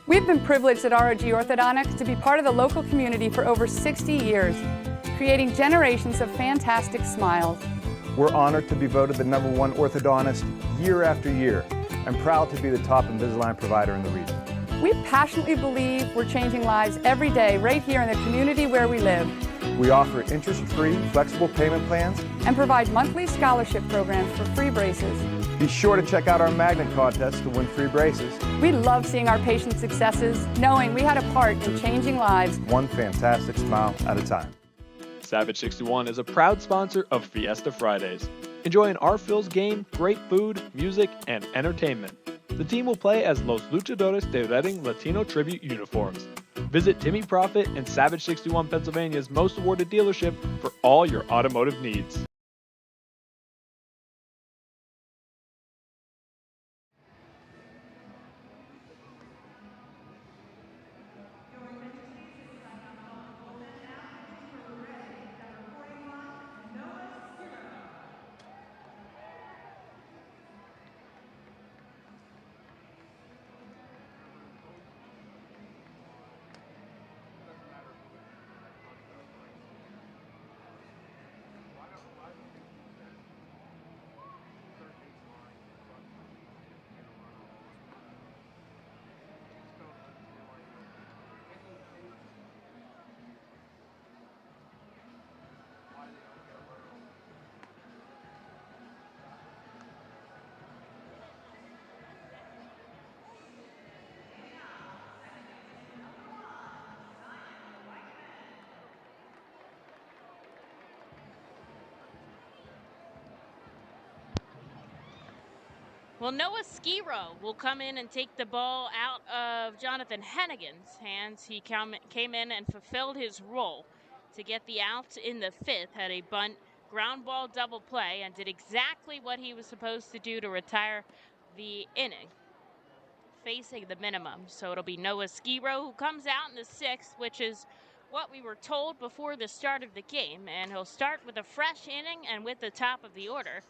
We've been privileged at ROG Orthodontics to be part of the local community for over 60 years, creating generations of fantastic smiles. We're honored to be voted the #1 orthodontist year after year and proud to be the top Invisalign provider in the region. We passionately believe we're changing lives every day right here in the community where we live. We offer interest-free, flexible payment plans and provide monthly scholarship programs for free braces. Be sure to check out our magnet contest to win free braces. We love seeing our patients' successes, knowing we had a part in changing lives. One fantastic smile at a time. Savage 61 is a proud sponsor of Fiesta Fridays. Enjoy an R-Phil's game, great food, music, and entertainment. The team will play as Los Luchadores de Reading Latino Tribute uniforms. Visit Timmy Profit and Savage 61 Pennsylvania's most awarded dealership for all your automotive needs. Well, Noah Skiro will come in and take the ball out of Jonathan Hennigan's hands. He came in and fulfilled his role to get the out in the 5th, had a bunt, ground ball double play, and did exactly what he was supposed to do to retire the inning, facing the minimum. So it'll be Noah Skiro who comes out in the 6th, which is what we were told before the start of the game, and he'll start with a fresh inning and with the top of the order,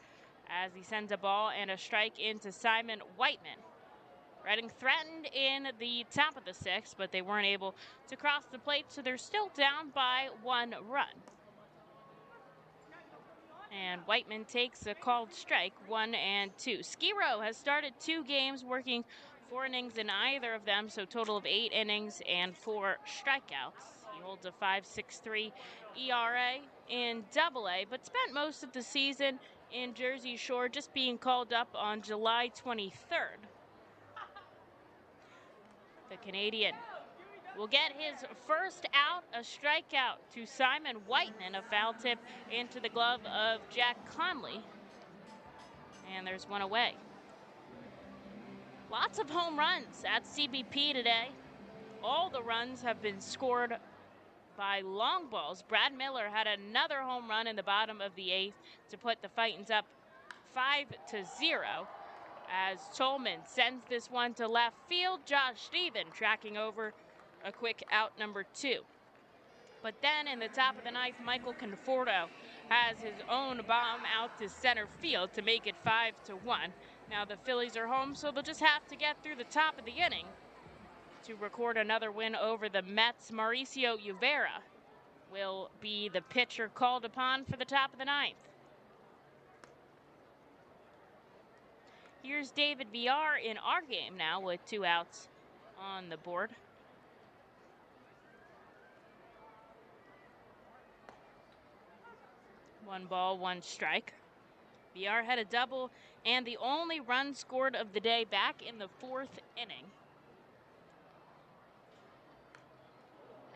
as he sends a ball and a strike into Simon Whiteman. Reading threatened in the top of the 6th, but they weren't able to cross the plate, so they're still down by 1 run. And Whiteman takes a called strike, 1-2. Skiro has started 2 games, working 4 innings in either of them, so total of 8 innings and 4 strikeouts. He holds a 5.63 ERA in Double-A, but spent most of the season in Jersey Shore, just being called up on July 23rd. The Canadian will get his first out, a strikeout to Simon Whiteman, a foul tip into the glove of Jack Conley. And there's 1 away. Lots of home runs at CBP today. All the runs have been scored by long balls. Brad Miller had another home run in the bottom of the 8th to put the Fightins up 5-0 as Tolman sends this one to left field. Josh Stephen tracking over a quick out, number 2. But then in the top of the 9th, Michael Conforto has his own bomb out to center field to make it 5-1. Now the Phillies are home, so they'll just have to get through the top of the inning to record another win over the Mets. Mauricio Uvera will be the pitcher called upon for the top of the 9th. Here's David Villar in our game now with 2 outs on the board. One ball, 1 strike. Villar had a double and the only run scored of the day back in the 4th inning,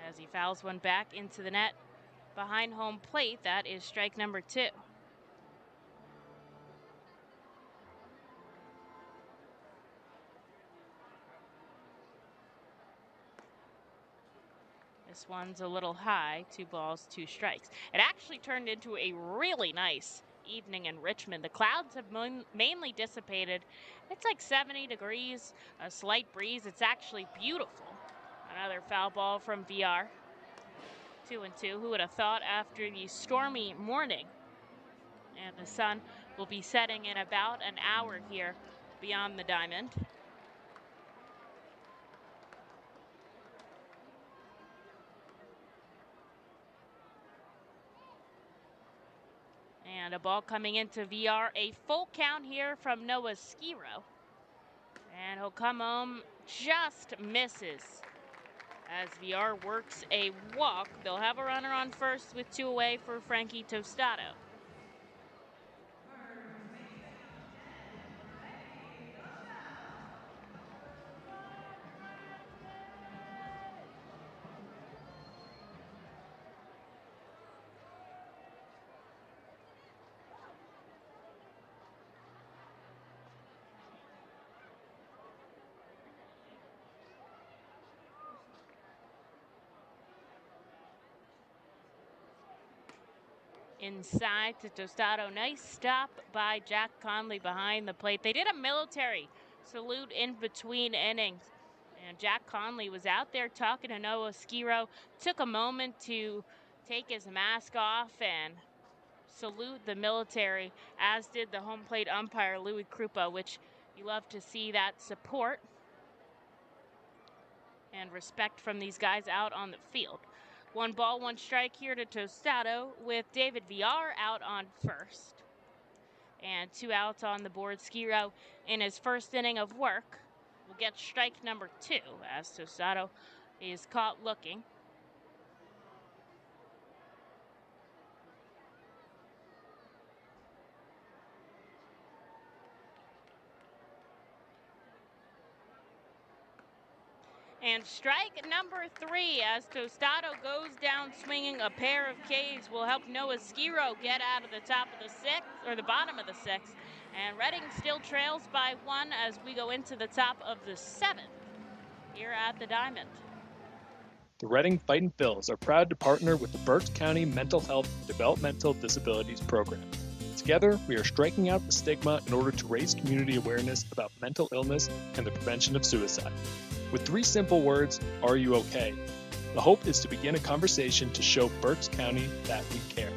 as he fouls one back into the net behind home plate. That is strike number 2. This one's a little high, 2 balls, 2 strikes. It actually turned into a really nice evening in Richmond. The clouds have mainly dissipated. It's like 70 degrees, a slight breeze. It's actually beautiful. Another foul ball from VR. 2-2. Who would have thought after the stormy morning? And the sun will be setting in about an hour here beyond the diamond. And a ball coming into VR. A full count here from Noah Skiro. And he'll come home, just misses. As VR works a walk, they'll have a runner on first with 2 away for Frankie Tostado. Inside to Tostado. Nice stop by Jack Conley behind the plate. They did a military salute in between innings. And Jack Conley was out there talking to Noah Skiro. Took a moment to take his mask off and salute the military, as did the home plate umpire, Louis Krupa, which you love to see that support and respect from these guys out on the field. 1 ball, 1 strike here to Tostado with David VR out on first. And 2 outs on the board. Skiro in his first inning of work will get strike number 2 as Tostado is caught looking. And strike number 3 as Tostado goes down swinging. A pair of Ks will help Noah Skiro get out of the top of the 6th, or the bottom of the 6th. And Reading still trails by 1 as we go into the top of the 7th here at the Diamond. The Reading Fightin' Phils are proud to partner with the Berks County Mental Health and Developmental Disabilities Program. Together, we are striking out the stigma in order to raise community awareness about mental illness and the prevention of suicide. With 3 simple words, are you okay? The hope is to begin a conversation to show Berks County that we care.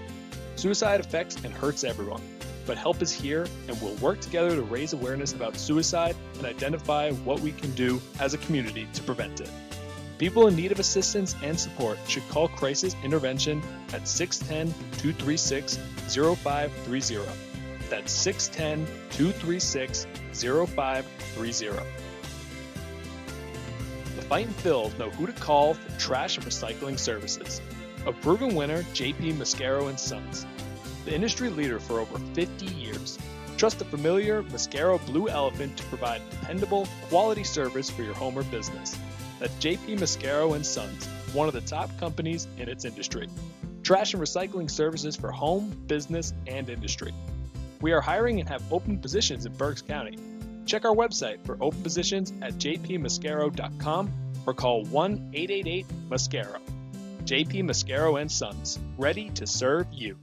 Suicide affects and hurts everyone, but help is here, and we'll work together to raise awareness about suicide and identify what we can do as a community to prevent it. People in need of assistance and support should call Crisis Intervention at 610-236-0530. That's 610-236-0530. The Fightin' Phils know who to call for trash and recycling services. A proven winner, JP Mascaro & Sons. The industry leader for over 50 years. Trust the familiar Mascaro Blue Elephant to provide dependable, quality service for your home or business. That's JP Mascaro & Sons, one of the top companies in its industry. Trash and recycling services for home, business, and industry. We are hiring and have open positions in Berks County. Check our website for open positions at jpmascaro.com or call 1-888-MASCARO. JP Mascaro & Sons, ready to serve you.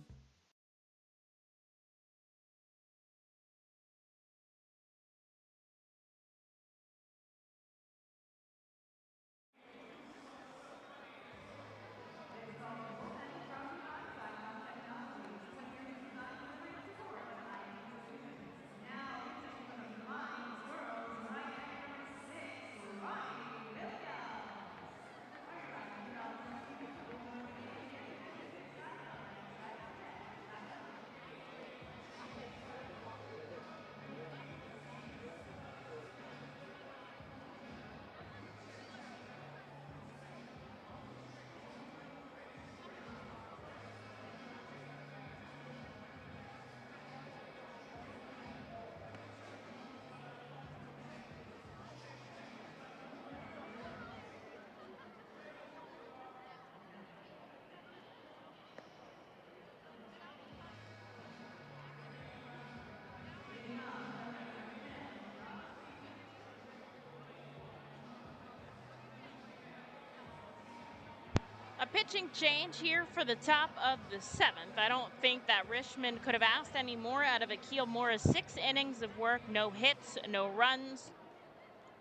A pitching change here for the top of the seventh. I don't think that Richmond could have asked any more out of Akil Morris. 6 innings of work, no hits, no runs.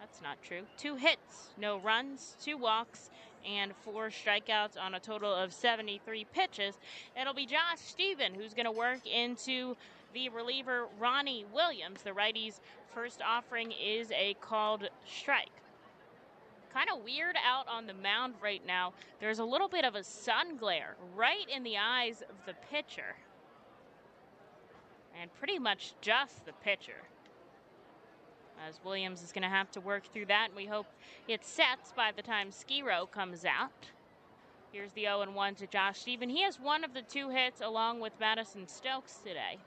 That's not true. 2 hits, no runs, 2 walks, and 4 strikeouts on a total of 73 pitches. It'll be Josh Stephen who's going to work into the reliever Ronnie Williams. The righty's first offering is a called strike. Kind of weird out on the mound right now. There's a little bit of a sun glare right in the eyes of the pitcher. And pretty much just the pitcher. As Williams is going to have to work through that, and we hope it sets by the time Skiro comes out. Here's the 0-1 to Josh Stephen. He has one of the 2 hits along with Madison Stokes today.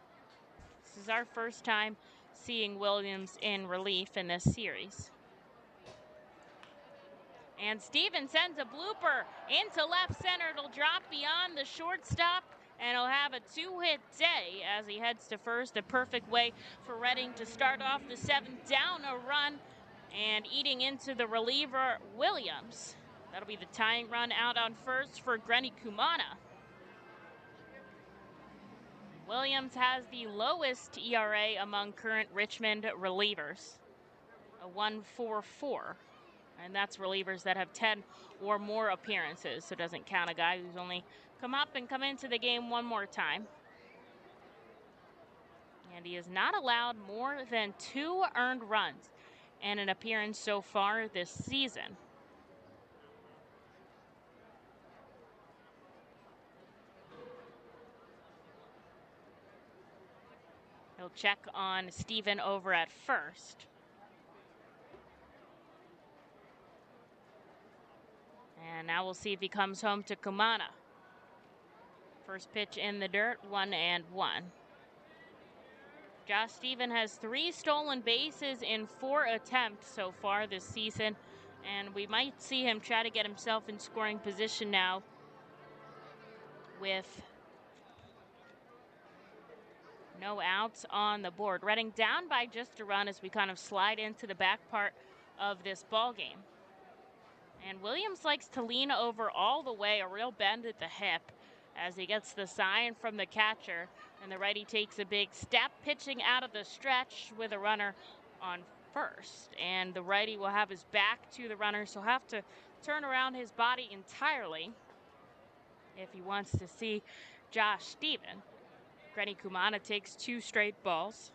This is our first time seeing Williams in relief in this series. And Stephen sends a blooper into left center. It'll drop beyond the shortstop, and he'll have a 2-hit day as he heads to first. A perfect way for Reading to start off the 7th, down a run and eating into the reliever Williams. That'll be the tying run out on first for Grenny Kumana. Williams has the lowest ERA among current Richmond relievers, a 1.44. And that's relievers that have 10 or more appearances. So it doesn't count a guy who's only come up and come into the game one more time. And he has not allowed more than 2 earned runs in an appearance so far this season. He'll check on Stephen over at first. And now we'll see if he comes home to Kumana. First pitch in the dirt, 1-1. Josh Stephen has 3 stolen bases in 4 attempts so far this season. And we might see him try to get himself in scoring position now with no outs on the board. Reading down by just a run as we kind of slide into the back part of this ball game. And Williams likes to lean over all the way, a real bend at the hip, as he gets the sign from the catcher. And the righty takes a big step, pitching out of the stretch with a runner on first. And the righty will have his back to the runner, so he'll have to turn around his body entirely if he wants to see Josh Stephen. Grenny Kumana takes 2 straight balls.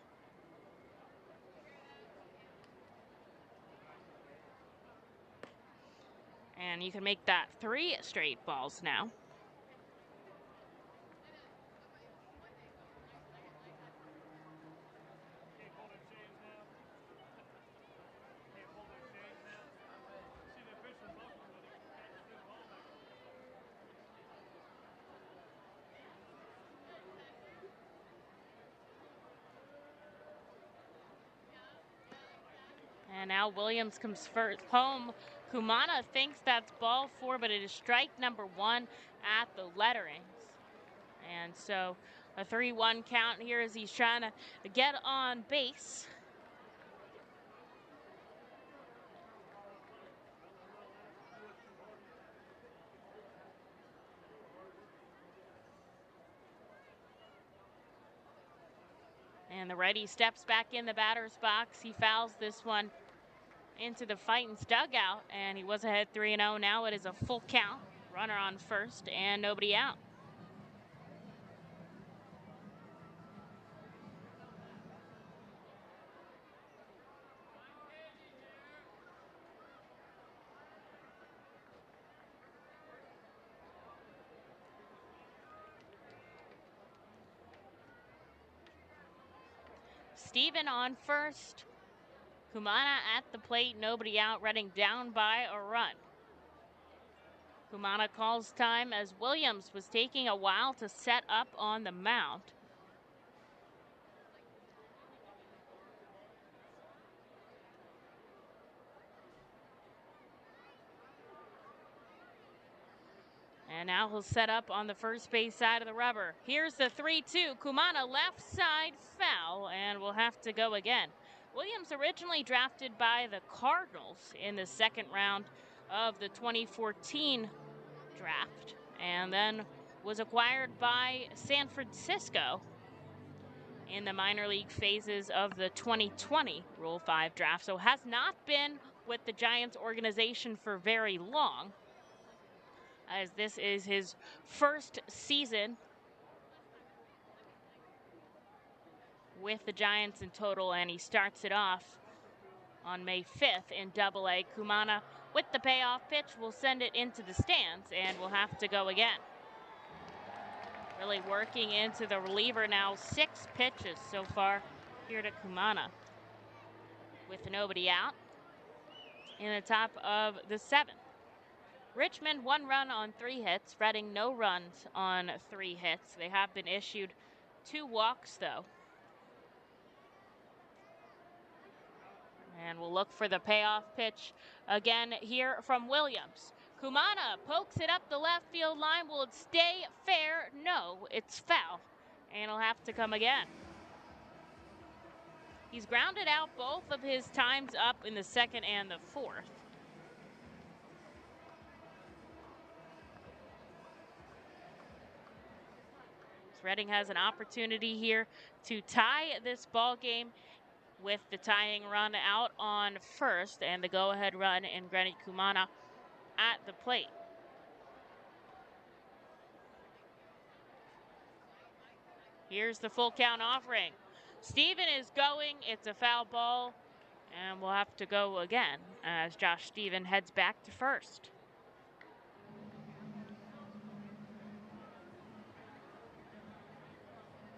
And you can make that 3 straight balls now. And now Williams comes first home. Kumana thinks that's ball 4, but it is strike number 1 at the letterings. And so a 3-1 count here as he's trying to get on base. And the righty steps back in the batter's box. He fouls this one into the Fightin's dugout, and he was ahead 3-0. Now it is a full count. Runner on first and nobody out. Stephen on first. Kumana at the plate, nobody out. Reading down by a run. Kumana calls time as Williams was taking a while to set up on the mound. And now he'll set up on the first base side of the rubber. Here's the 3-2. Kumana left side foul, and we'll have to go again. Williams originally drafted by the Cardinals in the second round of the 2014 draft and then was acquired by San Francisco in the minor league phases of the 2020 Rule 5 draft. So has not been with the Giants organization for very long, as this is his first season with the Giants in total, and he starts it off on May 5th in Double-A. Kumana with the payoff pitch will send it into the stands and will have to go again. Really working into the reliever now. 6 pitches so far here to Kumana with nobody out in the top of the 7th. Richmond 1 run on 3 hits. Reading no runs on 3 hits. They have been issued 2 walks though. And we'll look for the payoff pitch again here from Williams. Kumana pokes it up the left field line. Will it stay fair? No, it's foul. And it'll have to come again. He's grounded out both of his times up in the 2nd and the 4th. Reading has an opportunity here to tie this ball game with the tying run out on first and the go-ahead run in Granit Kumana at the plate. Here's the full count offering. Steven is going. It's a foul ball, and we'll have to go again as Josh Steven heads back to first.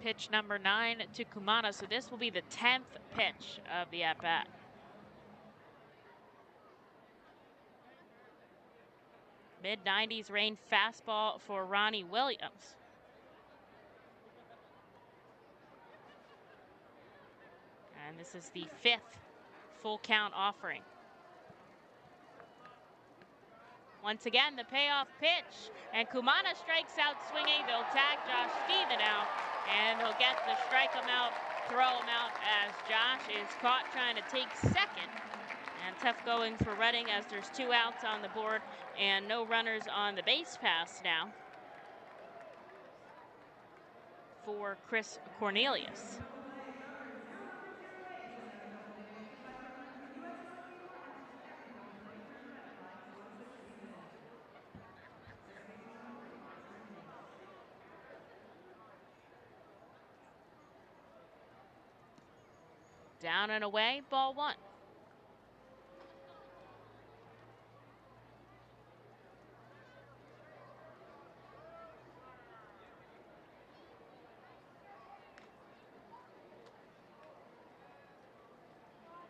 Pitch number 9 to Kumana, so this will be the 10th pitch of the at-bat. Mid-90s range fastball for Ronnie Williams. And this is the 5th full count offering. Once again, the payoff pitch, and Kumana strikes out swinging. They'll tag Josh Steven out, and he'll get the strike him out, throw him out, as Josh is caught trying to take second. And tough going for Reading as there's 2 outs on the board and no runners on the base pass now for Chris Cornelius. Down and away, ball 1.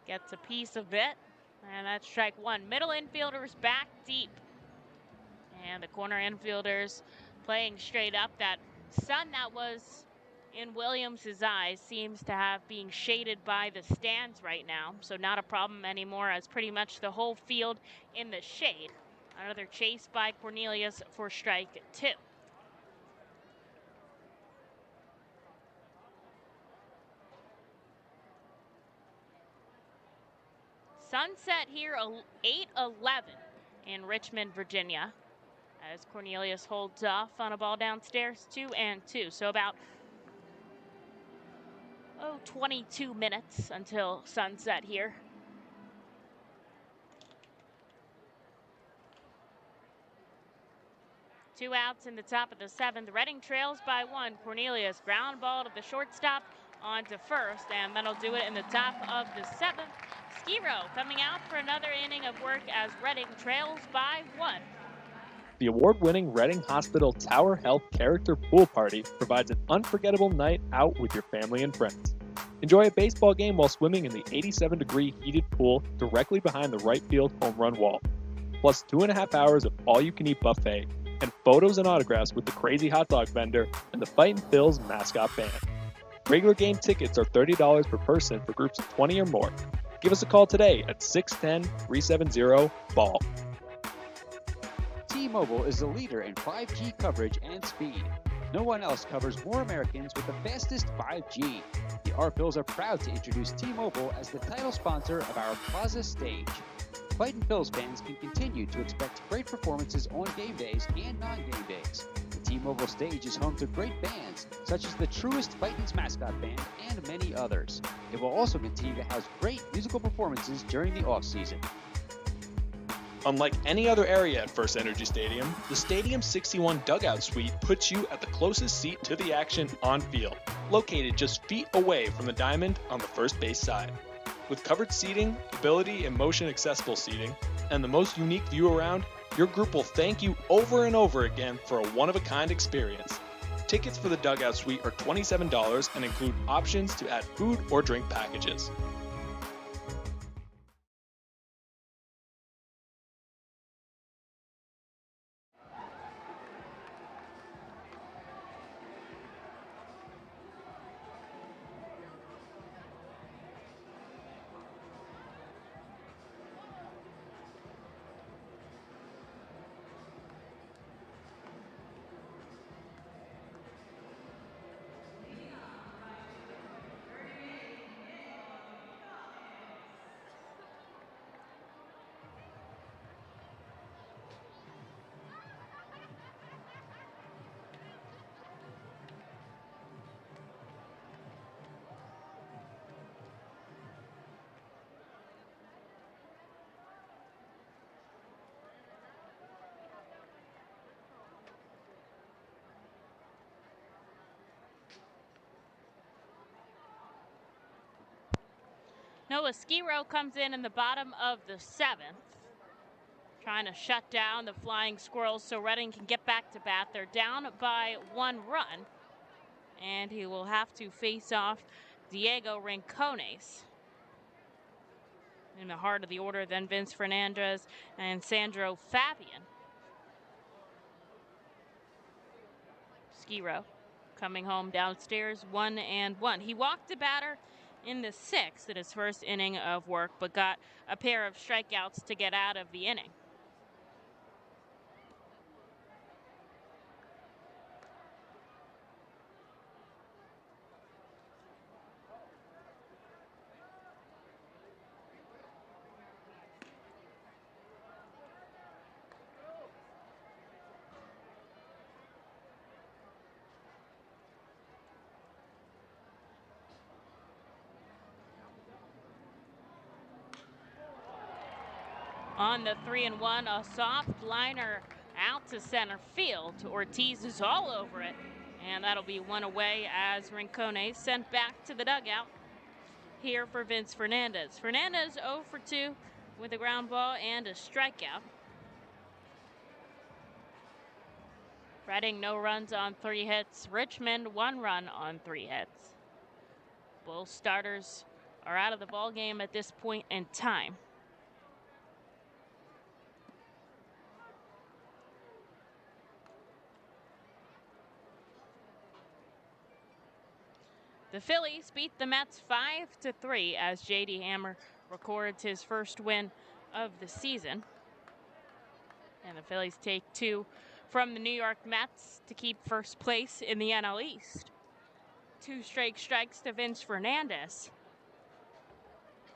Gets a piece of it, and that's strike 1. Middle infielders back deep. And the corner infielders playing straight up. That sun that was in Williams' eyes seems to have being shaded by the stands right now, so not a problem anymore, as pretty much the whole field in the shade. Another chase by Cornelius for strike 2. Sunset here 8-11 in Richmond, Virginia, as Cornelius holds off on a ball downstairs. 2-2, so about 22 minutes until sunset here. Two outs in the top of the 7th. Reading trails by 1. Cornelius ground ball to the shortstop onto first, and that'll do it in the top of the 7th. Skiro coming out for another inning of work as Reading trails by 1. The award-winning Reading Hospital Tower Health Character Pool Party provides an unforgettable night out with your family and friends. Enjoy a baseball game while swimming in the 87-degree heated pool directly behind the right field home run wall. Plus 2.5 hours of all-you-can-eat buffet and photos and autographs with the crazy hot dog vendor and the Fightin' Phil's mascot band. Regular game tickets are $30 per person for groups of 20 or more. Give us a call today at 610-370-BALL. T-Mobile is the leader in 5G coverage and speed. No one else covers more Americans with the fastest 5G. The Arphils are proud to introduce T-Mobile as the title sponsor of our Plaza stage. Fightin Phils fans can continue to expect great performances on game days and non-game days. The T-Mobile stage is home to great bands, such as the Truest Fightin's mascot band and many others. It will also continue to house great musical performances during the off-season. Unlike any other area at First Energy Stadium, the Stadium 61 Dugout Suite puts you at the closest seat to the action on field, located just feet away from the diamond on the first base side. With covered seating, ability and motion accessible seating, and the most unique view around, your group will thank you over and over again for a one-of-a-kind experience. Tickets for the Dugout Suite are $27 and include options to add food or drink packages. Noah Skiro comes in the bottom of the 7th, trying to shut down the Flying Squirrels so Reading can get back to bat. They're down by 1 run, and he will have to face off Diego Rincones. In the heart of the order, then Vince Fernandez and Sandro Fabian. Skiro coming home downstairs, 1-1. He walked a batter in the 6th in his first inning of work, but got a pair of strikeouts to get out of the inning. On the 3-1, a soft liner out to center field. Ortiz is all over it, and that'll be 1 away as Rincones sent back to the dugout here for Vince Fernandez. Fernandez 0 for 2 with a ground ball and a strikeout. Reading no runs on 3 hits. Richmond 1 run on 3 hits. Both starters are out of the ball game at this point in time. The Phillies beat the Mets 5-3 as J.D. Hammer records his first win of the season. And the Phillies take 2 from the New York Mets to keep first place in the NL East. 2 straight strikes to Vince Fernandez.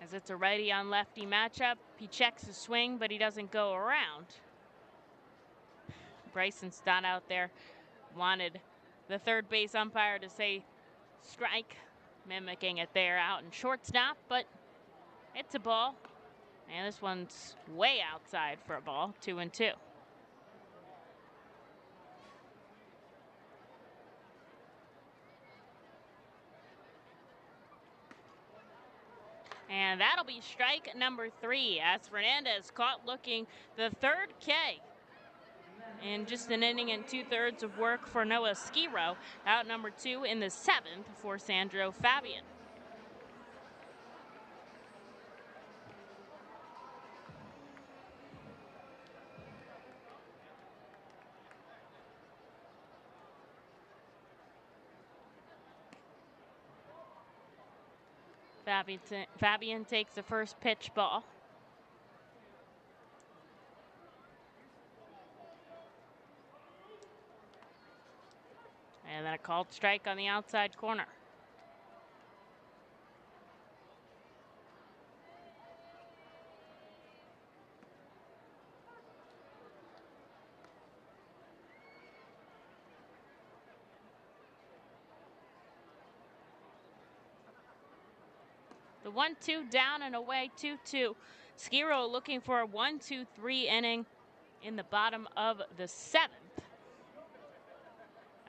As it's a righty on lefty matchup, he checks his swing, but he doesn't go around. Bryson Stott out there wanted the third base umpire to say strike, mimicking it there out in shortstop, but it's a ball. And this one's way outside for a ball, 2-2. And that'll be strike number 3 as Fernandez caught looking the 3rd K. In just an inning and 2/3 of work for Noah Skiro. Out number 2 in the 7th for Sandro Fabian. Fabian takes the first pitch ball. And then a called strike on the outside corner. The 1-2 down and away, 2-2. Squirrels looking for a 1-2-3 inning in the bottom of the 7th.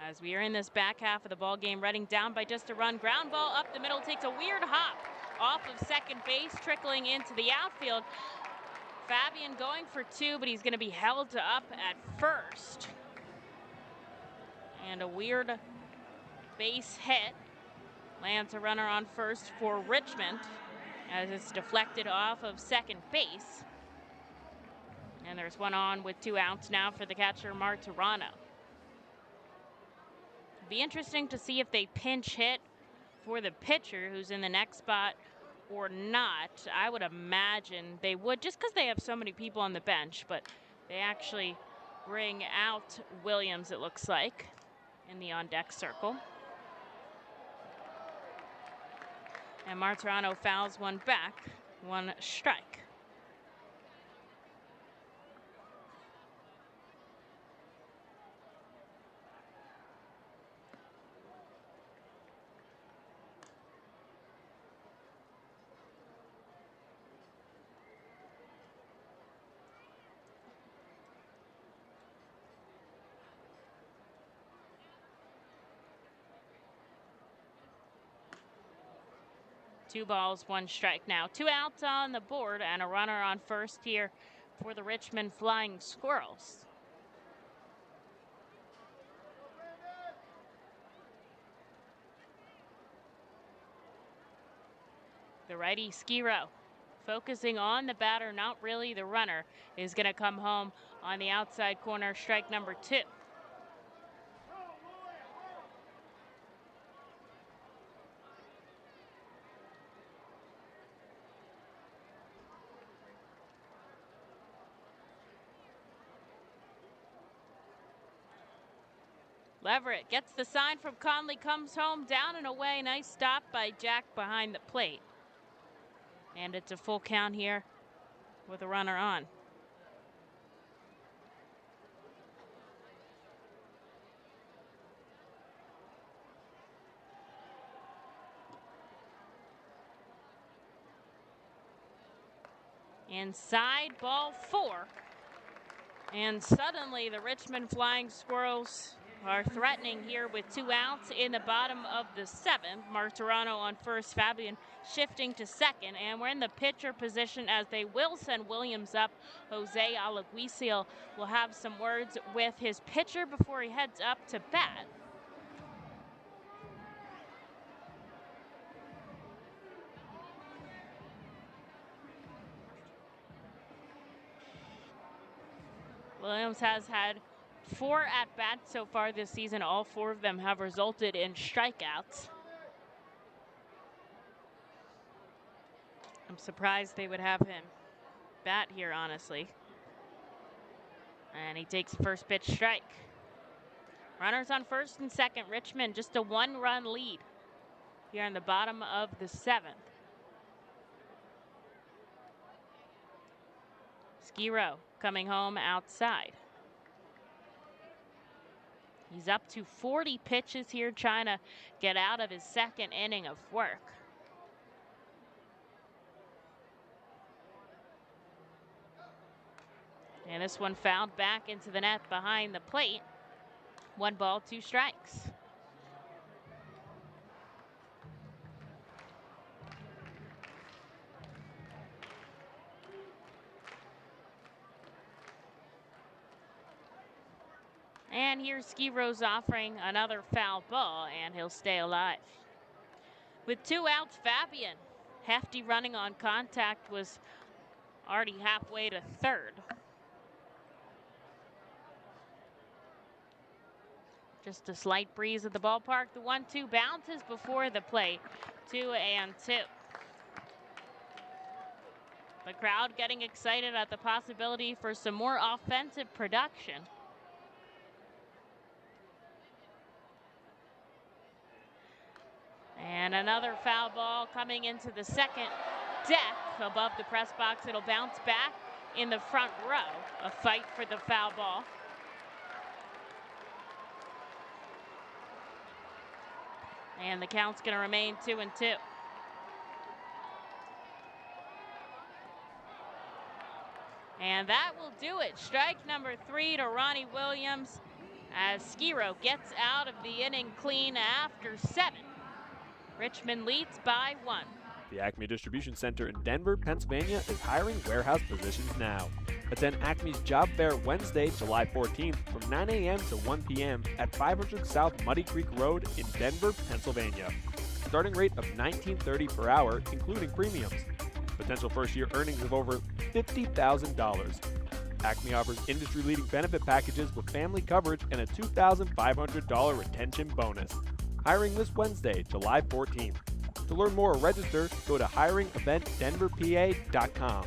As we are in this back half of the ball game, Reading down by just a run. Ground ball up the middle, takes a weird hop off of second base, trickling into the outfield. Fabian going for 2, but he's going to be held up at first. And a weird base hit lands a runner on first for Richmond as it's deflected off of second base. And there's one on with 2 outs now for the catcher, Martirano. Be interesting to see if they pinch hit for the pitcher who's in the next spot or not. I would imagine they would, just because they have so many people on the bench, but they actually bring out Williams, it looks like, in the on-deck circle. And Martirano fouls one back, 1 strike. Two balls, 1 strike now. 2 outs on the board and a runner on first here for the Richmond Flying Squirrels. The righty Squirrels focusing on the batter, not really the runner, is going to come home on the outside corner, strike number 2. Leverett gets the sign from Conley, comes home, down and away. Nice stop by Jack behind the plate. And it's a full count here with a runner on. Inside, ball 4. And suddenly the Richmond Flying Squirrels are threatening here with 2 outs in the bottom of the 7th. Martirano on first, Fabian shifting to second, and we're in the pitcher position as they will send Williams up. Jose Alguisil will have some words with his pitcher before he heads up to bat. Williams has had 4 at-bats so far this season. All 4 of them have resulted in strikeouts. I'm surprised they would have him bat here, honestly. And he takes first pitch strike. Runners on first and second. Richmond just a 1-run lead here in the bottom of the 7th. Squirrels coming home outside. He's up to 40 pitches here, trying to get out of his 2nd inning of work. And this one fouled back into the net behind the plate. 1 ball, 2 strikes. And here's Squirrels offering another foul ball, and he'll stay alive. With 2 outs, Fabian, hefty running on contact, was already halfway to third. Just a slight breeze at the ballpark. The 1-2 bounces before the plate. 2-2. The crowd getting excited at the possibility for some more offensive production. And another foul ball coming into the second deck above the press box. It'll bounce back in the front row. A fight for the foul ball. And the count's going to remain 2-2. do it. Strike number 3 to Ronnie Williams as Skiro gets out of the inning clean after 7. Richmond leads by 1. The Acme Distribution Center in Denver, Pennsylvania is hiring warehouse positions now. Attend Acme's Job Fair Wednesday, July 14th from 9 a.m. to 1 p.m. at 500 South Muddy Creek Road in Denver, Pennsylvania. Starting rate of $19.30 per hour, including premiums. Potential first-year earnings of over $50,000. Acme offers industry-leading benefit packages with family coverage and a $2,500 retention bonus. Hiring this Wednesday, July 14th. To learn more or register, go to hiringeventdenverpa.com.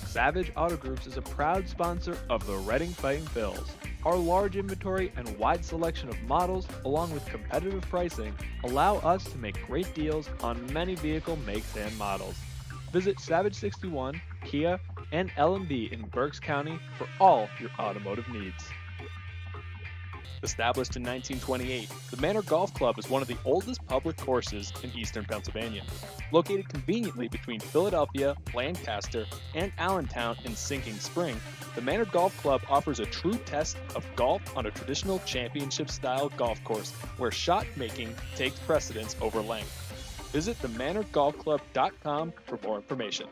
Savage Auto Groups is a proud sponsor of the Reading Fighting Phils. Our large inventory and wide selection of models, along with competitive pricing, allow us to make great deals on many vehicle makes and models. Visit Savage 61, Kia, and L&B in Berks County for all your automotive needs. Established in 1928, the Manor Golf Club is one of the oldest public courses in eastern Pennsylvania. Located conveniently between Philadelphia, Lancaster, and Allentown in Sinking Spring, the Manor Golf Club offers a true test of golf on a traditional championship-style golf course where shot making takes precedence over length. Visit themanorgolfclub.com for more information.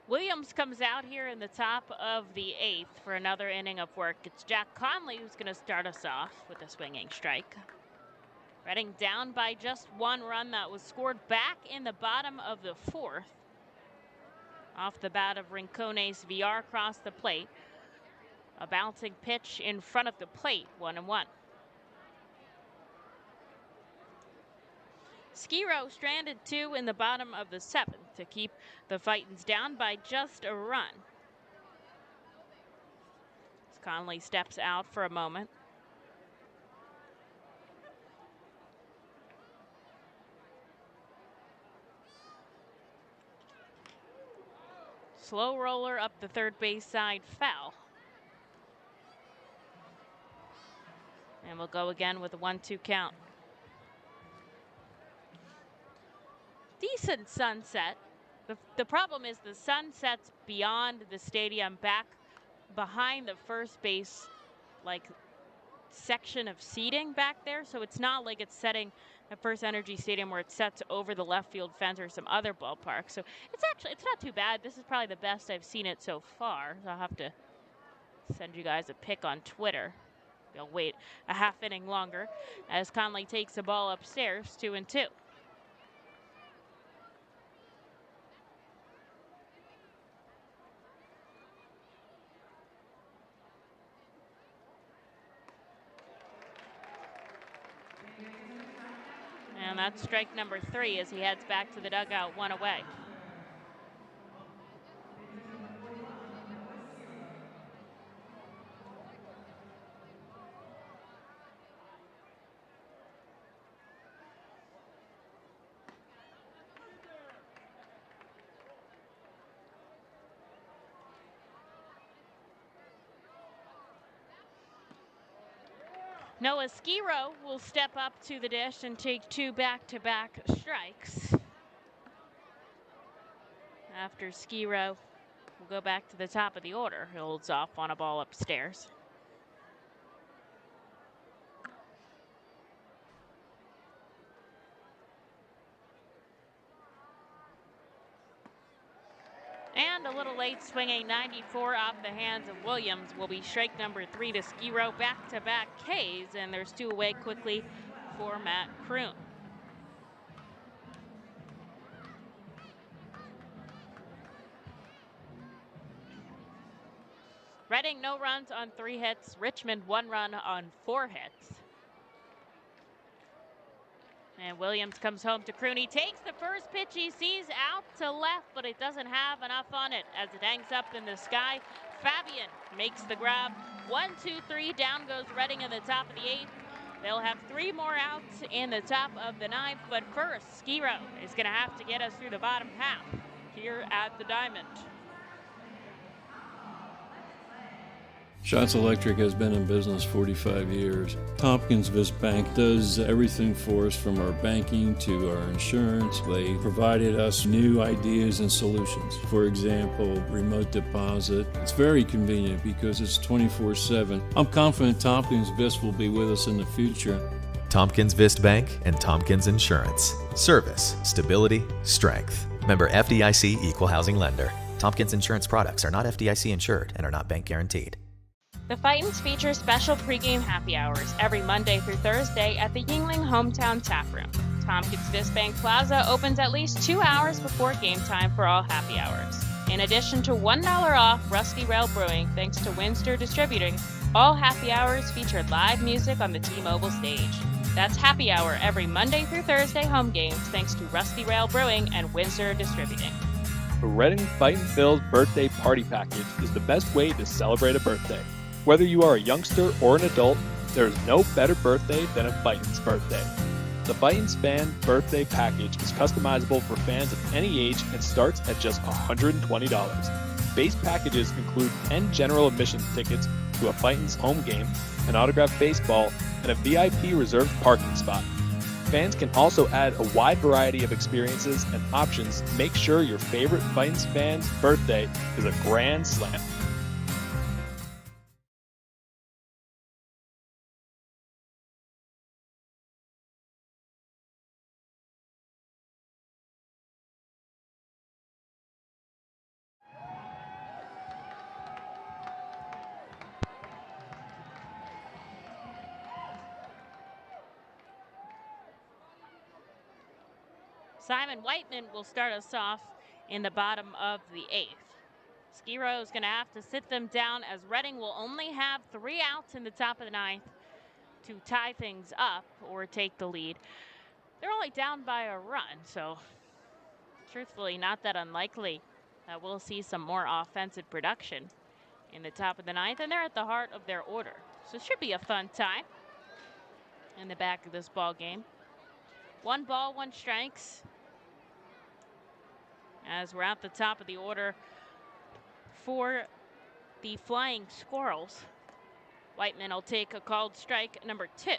Williams comes out here in the top of the 8th for another inning of work. It's Jack Conley who's going to start us off with a swinging strike. Reading down by just 1 run. That was scored back in the bottom of the 4th. Off the bat of Rincones, VR across the plate. A bouncing pitch in front of the plate, 1-1. Skiro stranded 2 in the bottom of the 7th to keep the Fightins down by just a run. As Conley steps out for a moment. Slow roller up the third base side, foul. And we'll go again with a 1-2 count. Decent sunset. The problem is the sun sets beyond the stadium, back behind the first base, like, section of seating back there. So it's not like it's setting at First Energy Stadium where it sets over the left field fence or some other ballpark. So it's not too bad. This is probably the best I've seen it so far. So I'll have to send you guys a pic on Twitter. I'll wait a half inning longer as Conley takes the ball upstairs, 2-2. And that's strike number 3 as he heads back to the dugout, 1 away. Noah Skiro will step up to the dish and take 2 back-to-back strikes. After Skiro will go back to the top of the order. He holds off on a ball upstairs. And a little late swinging 94 off the hands of Williams will be strike number 3 to Skiro. Back-to-back Ks, and there's 2 away quickly for Matt Kroon. Reading no runs on 3 hits. Richmond 1 run on 4 hits. And Williams comes home to Kroon. He takes the first pitch he sees out to left, but it doesn't have enough on it as it hangs up in the sky. Fabian makes the grab. 1, 2, 3, down goes Reading in the top of the 8th. They'll have 3 more outs in the top of the 9th, but first, Skiro is going to have to get us through the bottom half here at the Diamond. Shots Electric has been in business 45 years. Tompkins Vist Bank does everything for us from our banking to our insurance. They provided us new ideas and solutions. For example, remote deposit. It's very convenient because it's 24/7. I'm confident Tompkins Vist will be with us in the future. Tompkins Vist Bank and Tompkins Insurance. Service, stability, strength. Member FDIC Equal Housing Lender. Tompkins Insurance products are not FDIC insured and are not bank guaranteed. The Fightins feature special pregame happy hours every Monday through Thursday at the Yingling Hometown Tap Room. Tompkins Vist Bank Plaza opens at least 2 hours before game time for all happy hours. In addition to $1 off Rusty Rail Brewing thanks to Windsor Distributing, all happy hours feature live music on the T-Mobile stage. That's happy hour every Monday through Thursday home games thanks to Rusty Rail Brewing and Windsor Distributing. The Reading Fightin' Phil's birthday party package is the best way to celebrate a birthday. Whether you are a youngster or an adult, there is no better birthday than a Fightin's birthday. The Fightin's Fan Birthday Package is customizable for fans of any age and starts at just $120. Base packages include 10 general admission tickets to a Fightin's home game, an autographed baseball, and a VIP reserved parking spot. Fans can also add a wide variety of experiences and options to make sure your favorite Fightin's fan's birthday is a grand slam. Simon Whiteman will start us off in the bottom of the 8th. Skiro is going to have to sit them down as Reading will only have 3 outs in the top of the 9th to tie things up or take the lead. They're only down by a run, so truthfully not that unlikely that we'll see some more offensive production in the top of the 9th, and they're at the heart of their order. So it should be a fun time in the back of this ball game. 1 ball, 1 strikes. As we're at the top of the order for the Flying Squirrels. Whiteman will take a called strike number 2.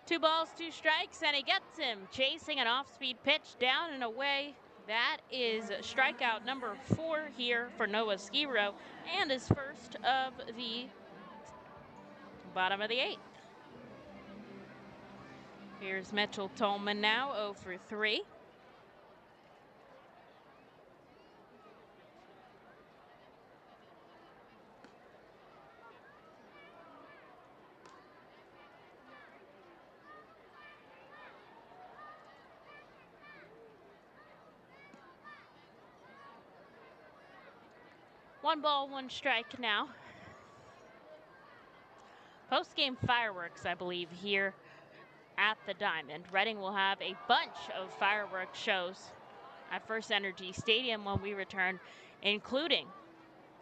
Two balls, 2 strikes, and he gets him. Chasing an off-speed pitch down and away. That is strikeout number 4 here for Noah Skiro, and his first of the bottom of the 8th. Here's Mitchell Tolman now, 0 for 3. One ball, 1 strike now. Post-game fireworks, I believe, here at the Diamond. Reading will have a bunch of fireworks shows at First Energy Stadium when we return, including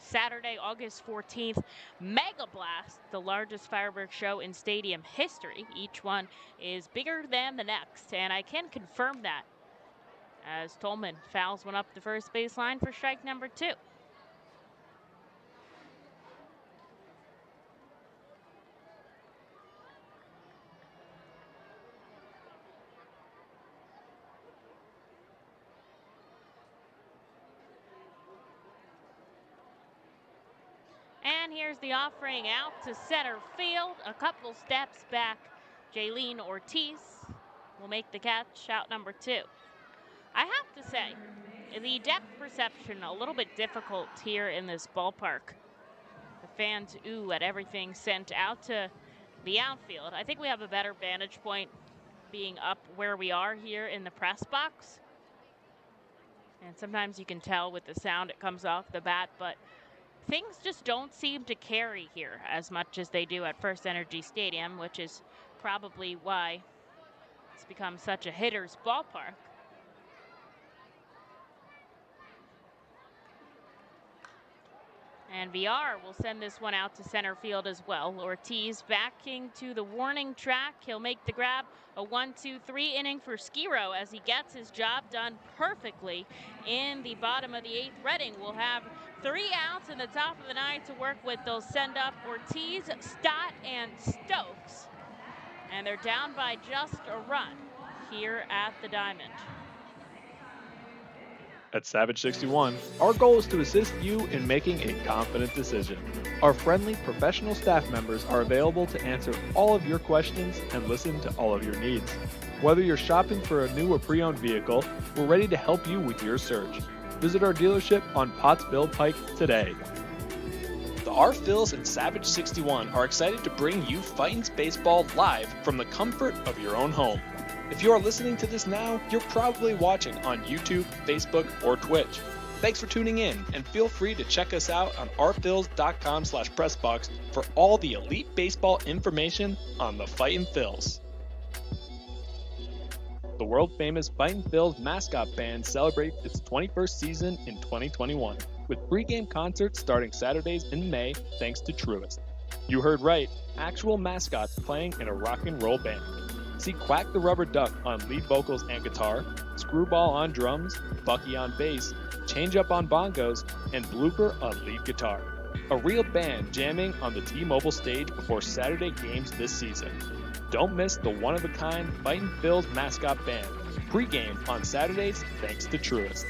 Saturday, August 14th, Mega Blast, the largest fireworks show in stadium history. Each one is bigger than the next, and I can confirm that as Tolman fouls one up the first baseline for strike number 2. And here's the offering out to center field. A couple steps back, Jaylene Ortiz will make the catch, out number 2. I have to say, the depth perception a little bit difficult here in this ballpark. The fans ooh at everything sent out to the outfield. I think we have a better vantage point being up where we are here in the press box. And sometimes you can tell with the sound it comes off the bat, but things just don't seem to carry here as much as they do at First Energy Stadium, which is probably why it's become such a hitter's ballpark. And VR will send this one out to center field as well. Ortiz backing to the warning track. He'll make the grab. A 1-2-3 inning for Skiro as he gets his job done perfectly in the bottom of the 8th. Reading will have 3 outs in the top of the 9th to work with. They'll send up Ortiz, Stott, and Stokes. And they're down by just a run here at the Diamond. At Savage 61, our goal is to assist you in making a confident decision. Our friendly, professional staff members are available to answer all of your questions and listen to all of your needs. Whether you're shopping for a new or pre-owned vehicle, we're ready to help you with your search. Visit our dealership on Pottsville Pike today. The R. Phils and Savage 61 are excited to bring you Fightin's Baseball live from the comfort of your own home. If you are listening to this now, you're probably watching on YouTube, Facebook, or Twitch. Thanks for tuning in, and feel free to check us out on rphils.com/pressbox for all the elite baseball information on the Fightin' Phils. The world-famous Fightin' Phils mascot band celebrates its 21st season in 2021, with pregame concerts starting Saturdays in May thanks to Truist. You heard right, actual mascots playing in a rock and roll band. See Quack the Rubber Duck on lead vocals and guitar, Screwball on drums, Bucky on bass, Change Up on bongos, and Blooper on lead guitar. A real band jamming on the T-Mobile stage before Saturday games this season. Don't miss the one-of-a-kind Fightin' Phils mascot band. Pre-game on Saturdays thanks to Truist.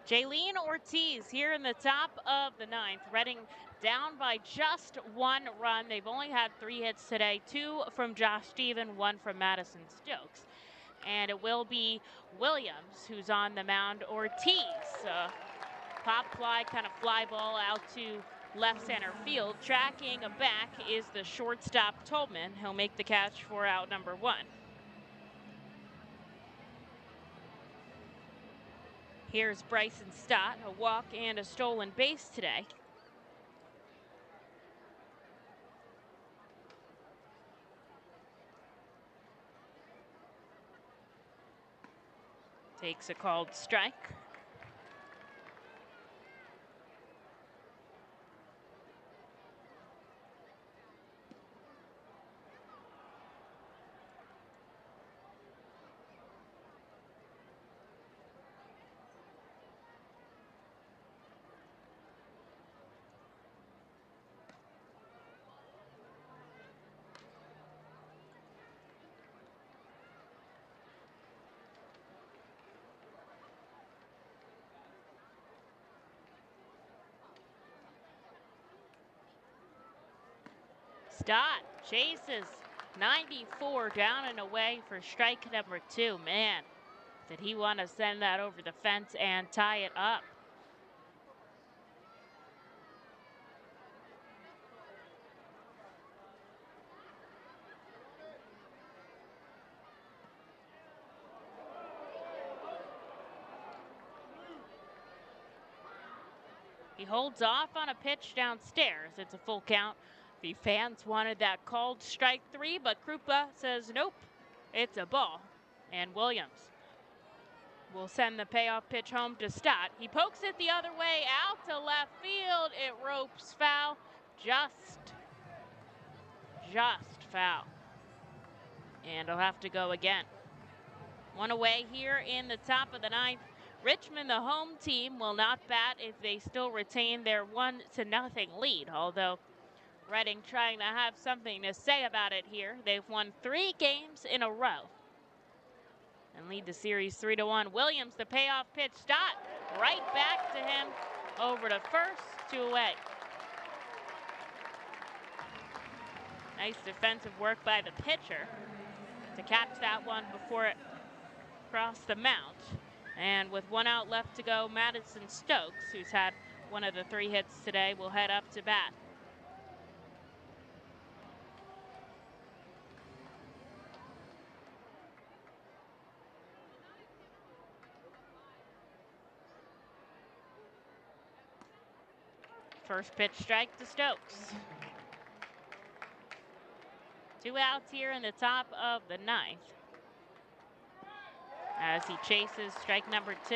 Jaylene Ortiz here in the top of the 9th. Reading down by just 1 run. They've only had 3 hits today, 2 from Josh Steven, 1 from Madison Stokes. And it will be Williams who's on the mound. Ortiz, pop fly, kind of fly ball out to left center field. Tracking back is the shortstop Tolman. He'll make the catch for out number 1. Here's Bryson Stott, a walk and a stolen base today. Takes a called strike. Stott chases 94 down and away for strike number 2. Man, did he want to send that over the fence and tie it up? He holds off on a pitch downstairs. It's a full count. The fans wanted that called strike 3, but Krupa says nope, it's a ball. And Williams will send the payoff pitch home to Stott. He pokes it the other way out to left field. It ropes foul. Just foul. And he'll have to go again. One away here in the top of the 9th. Richmond, the home team, will not bat if they still retain their 1-0 lead, although Reading trying to have something to say about it here. They've won 3 games in a row and lead the series 3-1. Williams, the payoff pitch, Stott right back to him over to first, 2 away. Nice defensive work by the pitcher to catch that one before it crossed the mount. And with 1 out left to go, Madison Stokes, who's had one of the 3 hits today, will head up to bat. First pitch strike to Stokes. 2 outs here in the top of the 9th as he chases strike number 2.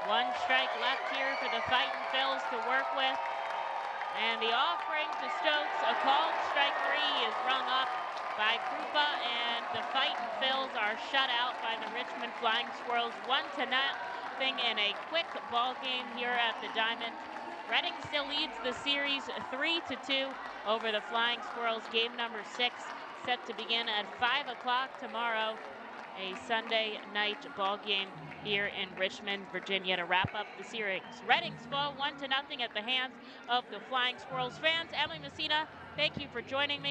One strike left here for the Fightin Phils to work with. And the offering to Stokes, a called strike 3, is rung up by Krupa, and the Fightin Phils are shut out by the Richmond Flying Squirrels 1-0 in a quick ball game here at the Diamond. Reading still leads the series 3-2 over the Flying Squirrels. Game number 6 set to begin at 5 o'clock tomorrow. A Sunday night ball game here in Richmond, Virginia to wrap up the series. Reading's fall 1-0 at the hands of the Flying Squirrels. Fans, Emily Messina, thank you for joining me.